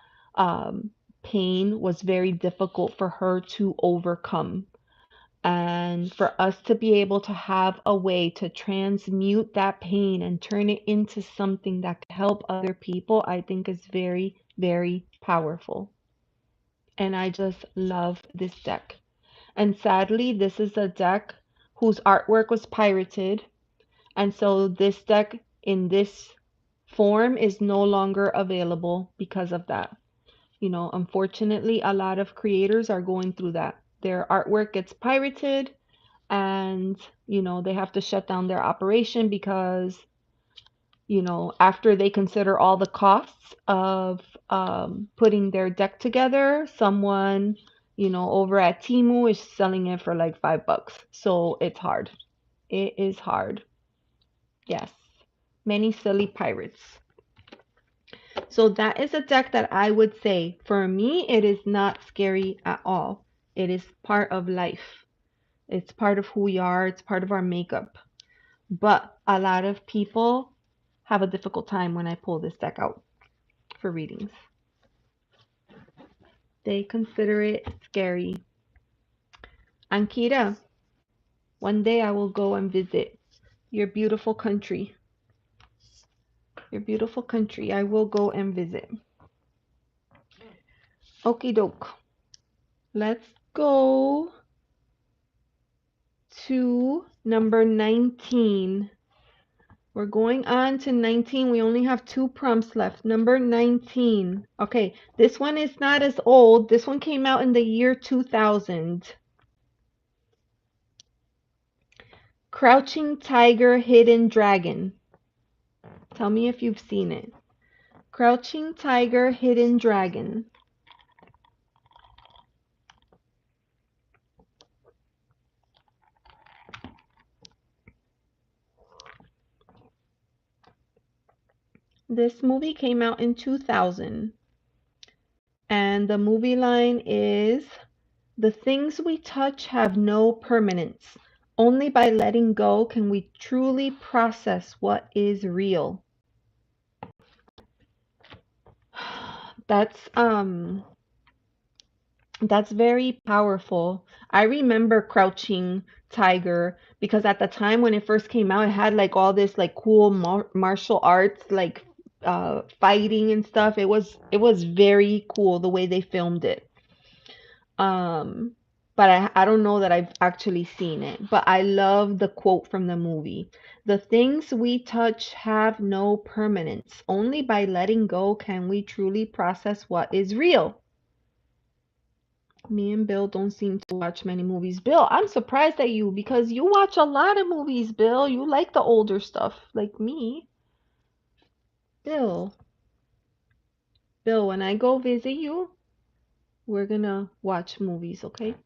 pain was very difficult for her to overcome. And for us to be able to have a way to transmute that pain and turn it into something that can help other people, I think is very, very powerful. And I just love this deck. And sadly, this is a deck whose artwork was pirated. And so this deck in this form is no longer available because of that. Unfortunately, a lot of creators are going through that. Their artwork gets pirated and they have to shut down their operation because after they consider all the costs of putting their deck together, someone over at Timu is selling it for like $5. So it's hard. It is hard. Yes, many silly pirates. So that is a deck that I would say for me it is not scary at all. It is part of life. It's part of who we are. It's part of our makeup. But a lot of people have a difficult time when I pull this deck out for readings. They consider it scary. Ankita, one day I will go and visit your beautiful country. Your beautiful country. I will go and visit. Okie doke. Let's go to number 19. We're going on to 19. We only have 2 prompts left. Number 19. Okay, this one is not as old. This one came out in the year 2000. Crouching Tiger, Hidden Dragon. Tell me if you've seen it. Crouching Tiger, Hidden Dragon. This movie came out in 2000. And the movie line is, "The things we touch have no permanence. Only by letting go can we truly process what is real." That's that's very powerful. I remember Crouching Tiger because at the time when it first came out, it had like all this like cool martial arts, like fighting and stuff. It was very cool the way they filmed it. Um, but I don't know that I've actually seen it. But I love the quote from the movie. "The things we touch have no permanence. Only by letting go can we truly process what is real." Me and Bill don't seem to watch many movies. Bill, I'm surprised at you because you watch a lot of movies, Bill. You like the older stuff, like me. Bill, Bill, when I go visit you, we're gonna watch movies, okay?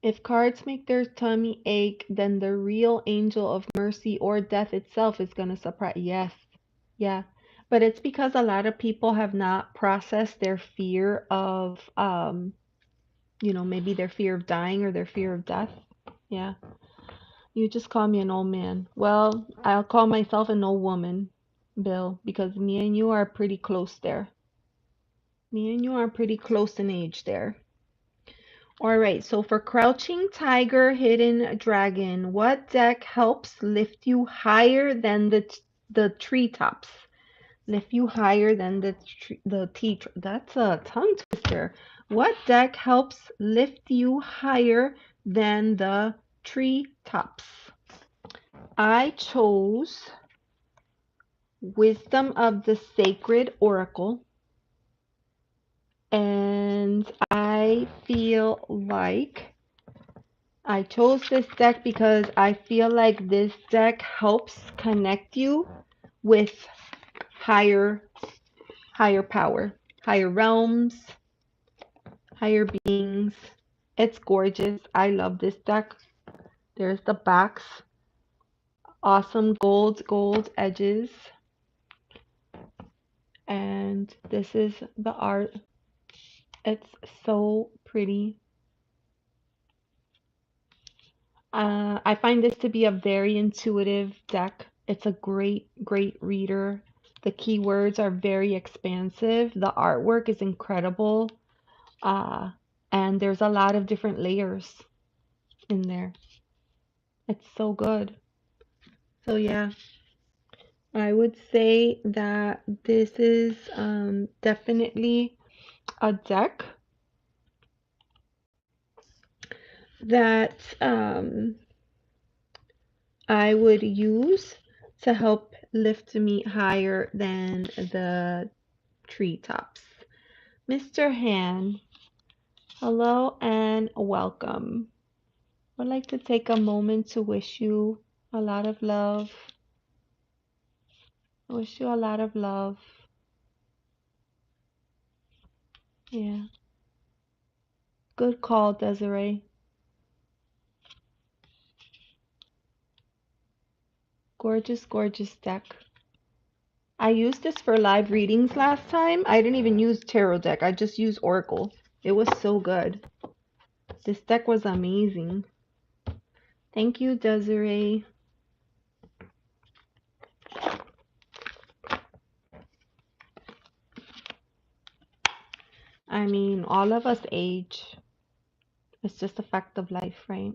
If cards make their tummy ache, then the real angel of mercy or death itself is gonna surprise. Yes, yeah. But it's because a lot of people have not processed their fear of, maybe their fear of dying or their fear of death. Yeah. You just call me an old man. Well, I'll call myself an old woman, Bill, because me and you are pretty close there. Me and you are pretty close in age there. All right, so for Crouching Tiger, Hidden Dragon, what deck helps lift you higher than the treetops? Lift you higher than that's a tongue twister. What deck helps lift you higher than the treetops? I chose Wisdom of the Sacred Oracle, and I feel like I chose this deck because I feel like this deck helps connect you with higher power, higher realms, higher beings. It's gorgeous. I love this deck. There's the backs. Awesome gold edges. And this is the art. It's so pretty. I find this to be a very intuitive deck. It's a great reader. The keywords are very expansive. The artwork is incredible. Uh, and there's a lot of different layers in there. It's so good. So yeah, I would say that this is definitely a deck that I would use to help lift me higher than the treetops. Mr. Han, hello and welcome. I'd like to take a moment to wish you a lot of love. I wish you a lot of love. Yeah. Good call, Desiree. Gorgeous deck. I used this for live readings last time. I didn't even use tarot deck. I just used Oracle. It was so good. This deck was amazing. Thank you, Desiree. I mean, all of us age. It's just a fact of life, right?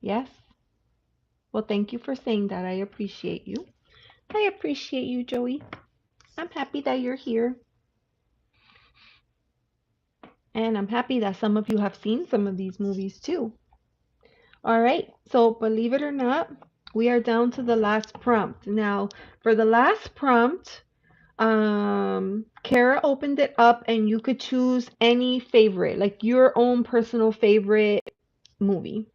Yes? Well, thank you for saying that. I appreciate you. I appreciate you, Joey. I'm happy that you're here. And I'm happy that some of you have seen some of these movies too. All right, so believe it or not, we are down to the last prompt. Now, for the last prompt, Kara opened it up and you could choose any favorite, like your own personal favorite movie.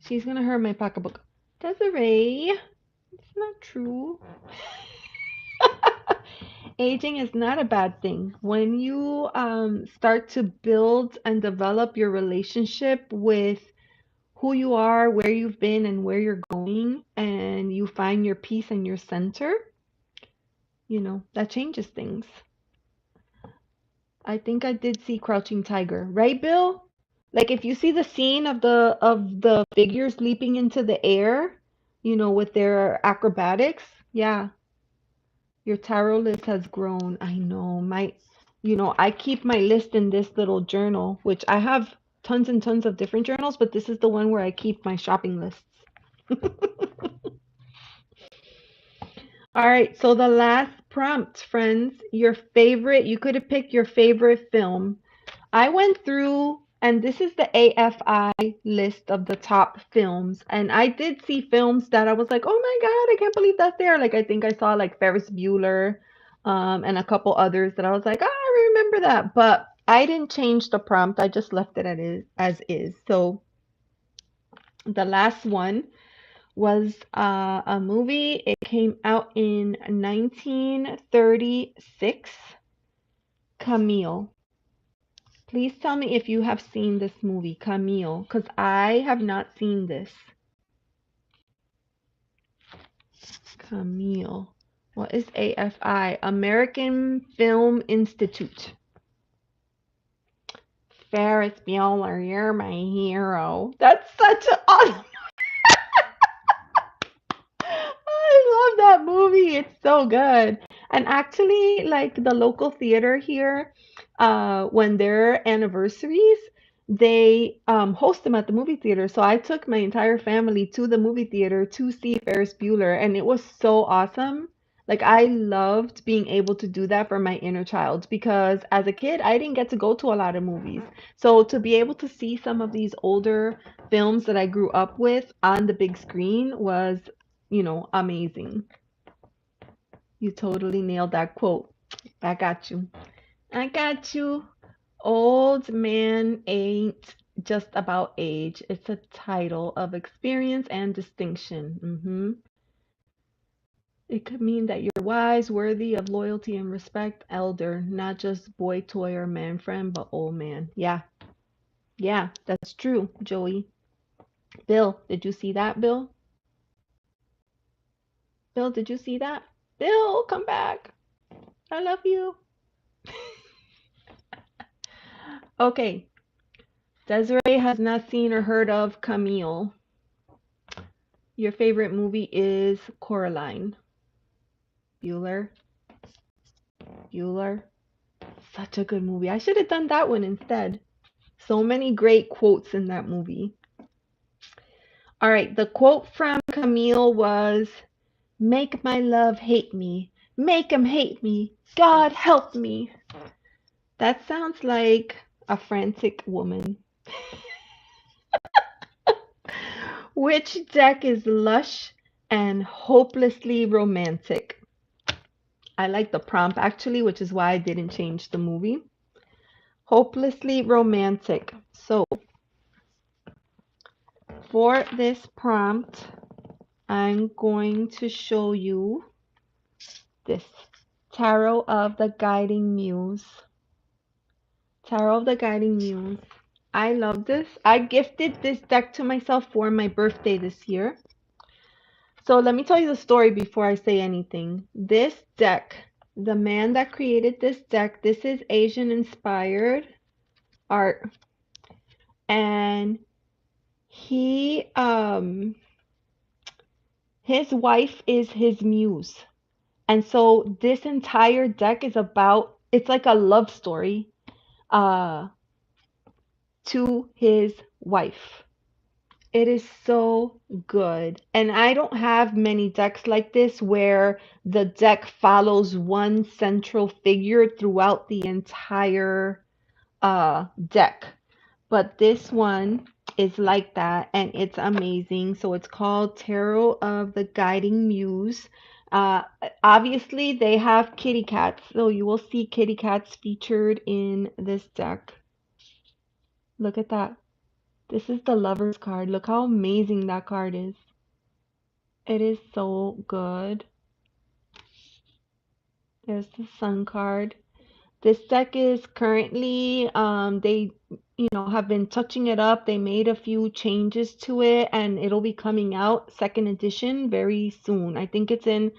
She's gonna hurt my pocketbook. Desiree, it's not true. Aging is not a bad thing. When you start to build and develop your relationship with who you are, where you've been, and where you're going, and you find your peace and your center, that changes things. I think I did see Crouching Tiger, right, Bill? Like if you see the scene of the figures leaping into the air, with their acrobatics, yeah, your tarot list has grown. I know. I keep my list in this little journal, which I have tons and tons of different journals, but this is the one where I keep my shopping lists. All right, so the last prompt, friends, you could have picked your favorite film. I went through And this is the AFI list of the top films. And I did see films that I was like, oh my God, I can't believe that's there. Like, I think I saw like Ferris Bueller, and a couple others that I was like, oh, I remember that. But I didn't change the prompt. I just left it as is. So the last one was a movie. It came out in 1936. Camille. Please tell me if you have seen this movie, Camille, because I have not seen this. Camille. What is AFI? American Film Institute. Ferris Bueller, you're my hero. That's such an awesome. I love that movie. It's so good. And actually, like the local theater here, when their anniversaries, they host them at the movie theater. So I took my entire family to the movie theater to see Ferris Bueller, and it was so awesome. Like I loved being able to do that for my inner child because as a kid, I didn't get to go to a lot of movies. So to be able to see some of these older films that I grew up with on the big screen was, amazing. You totally nailed that quote. I got you. I got you. Old man ain't just about age. It's a title of experience and distinction. It could mean that you're wise, worthy of loyalty and respect, elder, not just boy toy or man friend, but old man. Yeah, yeah, that's true, Joey. Bill, did you see that, Bill? Bill, did you see that? Bill, come back. I love you. Okay, Desiree has not seen or heard of Camille. Your favorite movie is Coraline. Bueller. Bueller. Such a good movie. I should have done that one instead. So many great quotes in that movie. All right, the quote from Camille was, make my love hate me. Make him hate me. God help me. That sounds like a frantic woman. Which deck is lush and hopelessly romantic? I like the prompt actually, which is why I didn't change the movie. Hopelessly romantic. So for this prompt, I'm going to show you this Tarot of the Guiding Muse. Tarot of the Guiding Muse. I love this. I gifted this deck to myself for my birthday this year. So let me tell you the story before I say anything. This deck, the man that created this deck, this is Asian inspired art. And he his wife is his muse. And so this entire deck is about, it's like a love story uh to his wife. It is so good. And I don't have many decks like this where the deck follows one central figure throughout the entire deck. But this one is like that and it's amazing. So it's called Tarot of the Guiding Muse. Uh, Obviously, they have kitty cats, so you will see kitty cats featured in this deck. Look at that. This is the Lover's card. Look how amazing that card is. It is so good. There's the Sun card. This deck is currently, they, have been touching it up. They made a few changes to it and it'll be coming out second edition very soon. I think it's in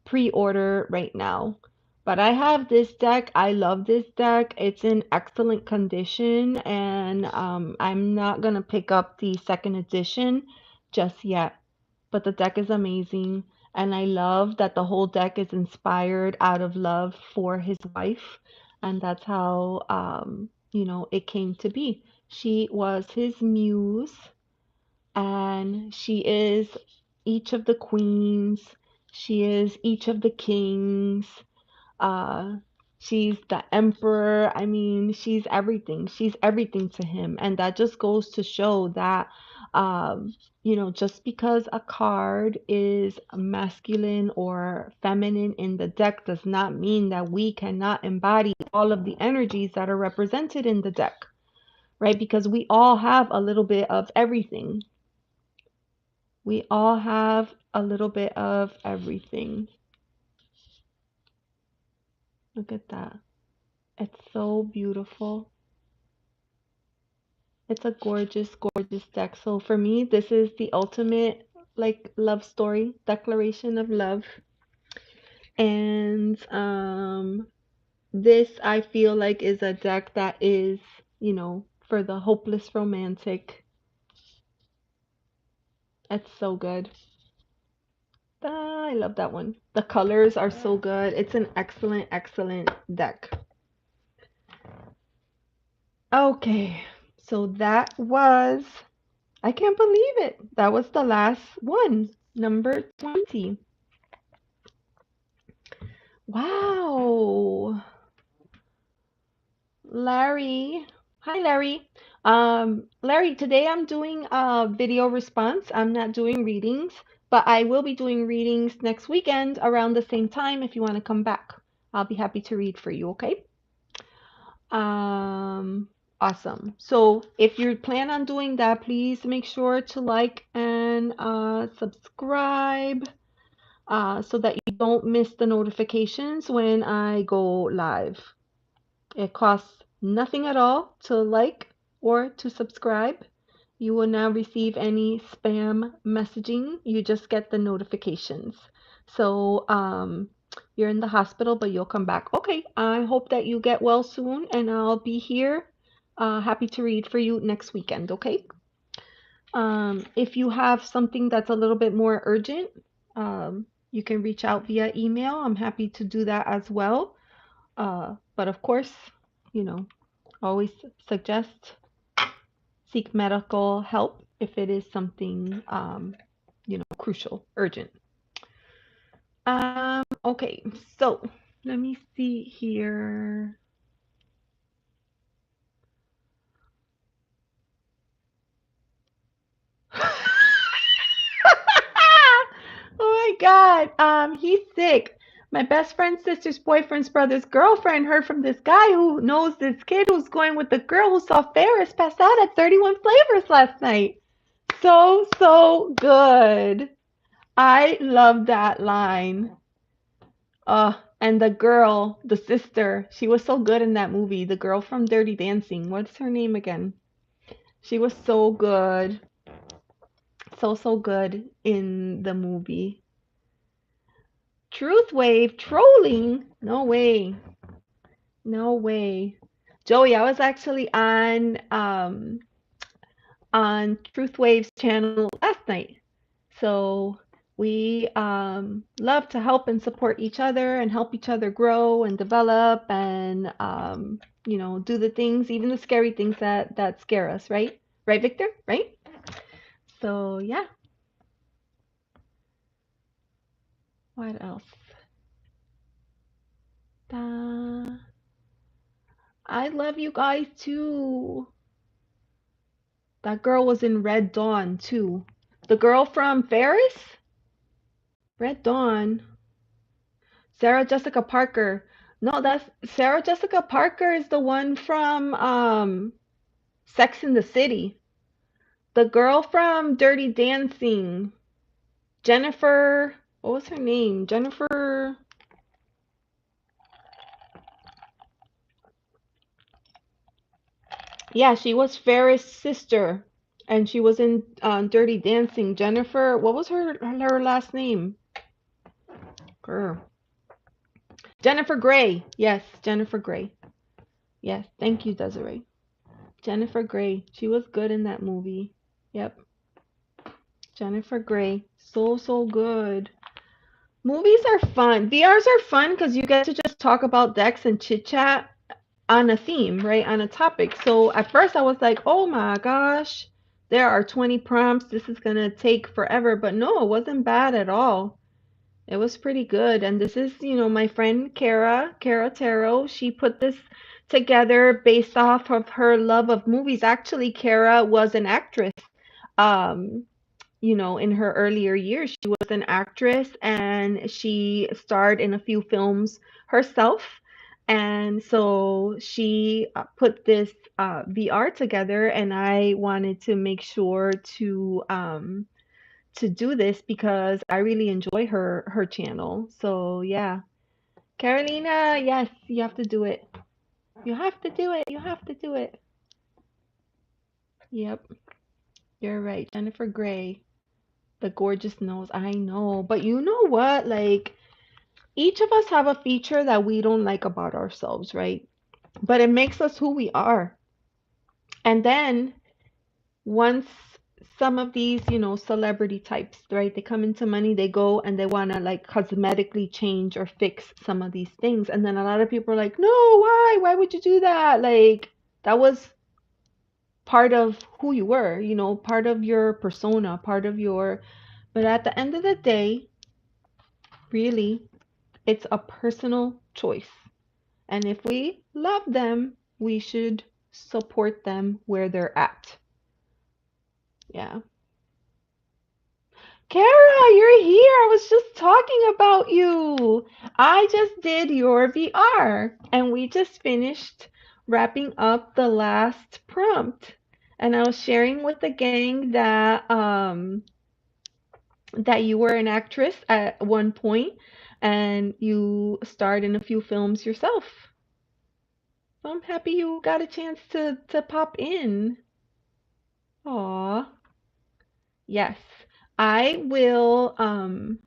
pre-order right now. But I have this deck. I love this deck. It's in excellent condition and I'm not gonna pick up the second edition just yet. But the deck is amazing. And I love that the whole deck is inspired out of love for his wife. And that's how, it came to be. She was his muse, and she is each of the queens. She is each of the kings. Uh, She's the emperor. I mean, she's everything. She's everything to him. And that just goes to show that, just because a card is masculine or feminine in the deck does not mean that we cannot embody all of the energies that are represented in the deck, right? Because we all have a little bit of everything. We all have a little bit of everything. Look at that. It's so beautiful. It's a gorgeous, gorgeous deck. So for me, this is the ultimate like love story, declaration of love. And this I feel like is a deck that is, for the hopeless romantic. It's so good. Ah, I love that one. The colors are so good. It's an excellent, excellent deck. Okay, so that was, I can't believe it. That was the last one, number 20. Wow. Larry. Hi, Larry. Larry, today I'm doing a video response. I'm not doing readings, but I will be doing readings next weekend around the same time if you want to come back. I'll be happy to read for you, okay? Awesome. So if you plan on doing that, please make sure to like and subscribe so that you don't miss the notifications when I go live. It costs nothing at all to like or to subscribe. You will not receive any spam messaging. You just get the notifications. So, you're in the hospital, but you'll come back. Okay, I hope that you get well soon, and I'll be here, happy to read for you next weekend, okay? If you have something that's a little bit more urgent, you can reach out via email. I'm happy to do that as well. But of course, always suggest seek medical help if it is something, crucial, urgent. Okay, so let me see here. Oh my God. He's sick. My best friend's sister's boyfriend's brother's girlfriend heard from this guy who knows this kid who's going with the girl who saw Ferris pass out at 31 Flavors last night. So, so good. I love that line. And the girl, the sister, she was so good in that movie. The girl from Dirty Dancing. What's her name again? She was so good. So, so good in the movie. Truth Wave trolling? No way. No way. Joey, I was actually on Truth Wave's channel last night. So we love to help and support each other and help each other grow and develop and do the things, even the scary things that scare us, right? Right, Victor? Right? So yeah. What else? I love you guys too. That girl was in Red Dawn too. The girl from Ferris? Red Dawn. Sarah Jessica Parker. No, that's Sarah Jessica Parker is the one from Sex in the City. The girl from Dirty Dancing. Jennifer, what was her name? Jennifer. Yeah, she was Ferris' sister, and she was in Dirty Dancing. Jennifer, what was her last name? Girl. Jennifer Grey. Yes, Jennifer Grey. Yes, thank you, Desiree. Jennifer Grey. She was good in that movie. Yep. Jennifer Grey. So, so good. Movies are fun. VRs are fun because you get to just talk about decks and chit chat on a theme, right? On a topic. So at first I was like, oh my gosh, there are 20 prompts. This is going to take forever. But no, it wasn't bad at all. It was pretty good. And this is, my friend Kara Taro. She put this together based off of her love of movies. Actually, Kara was an actress. Um, in her earlier years, she was an actress and she starred in a few films herself. And so she put this VR together, and I wanted to make sure to do this because I really enjoy her channel. So yeah, Carolina, yes, you have to do it. You have to do it. You have to do it. Yep, you're right. Jennifer Grey, the gorgeous nose. I know, but you know what? Like each of us have a feature that we don't like about ourselves, right? But it makes us who we are. And then once some of these, celebrity types, right, they come into money, they go and they want to like cosmetically change or fix some of these things. And then a lot of people are like, no, why? Why would you do that? Like, that was part of who you were, part of your persona, part of your. But at the end of the day, really, it's a personal choice. And if we love them, we should support them where they're at. Yeah. Kara, you're here. I was just talking about you. I just did your VR and we just finished wrapping up the last prompt. And I was sharing with the gang that you were an actress at one point and you starred in a few films yourself. So I'm happy you got a chance to pop in. Aw. Yes. I will I'm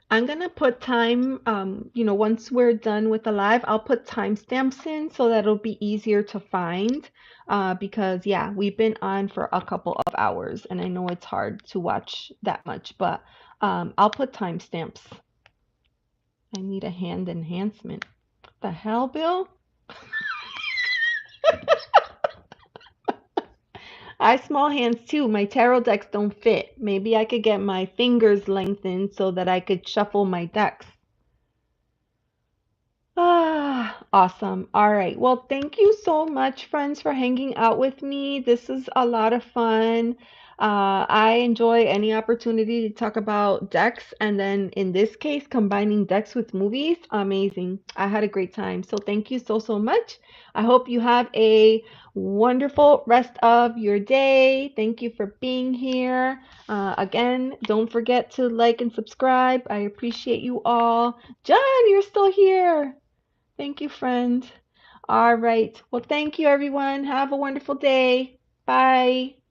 gonna put time, once we're done with the live, I'll put timestamps in so that it'll be easier to find. Because yeah, we've been on for a couple of hours and I know it's hard to watch that much, but I'll put timestamps. I need a hand enhancement. What the hell, Bill? I have small hands too. My tarot decks don't fit. Maybe I could get my fingers lengthened so that I could shuffle my decks. Ah, awesome. All right. Well, thank you so much, friends, for hanging out with me. This is a lot of fun. I enjoy any opportunity to talk about decks, and then in this case, combining decks with movies. Amazing. I had a great time. So thank you so, so much. I hope you have a wonderful rest of your day. Thank you for being here. Again, don't forget to like and subscribe. I appreciate you all. John, you're still here. Thank you, friend. All right. Well, thank you, everyone. Have a wonderful day. Bye.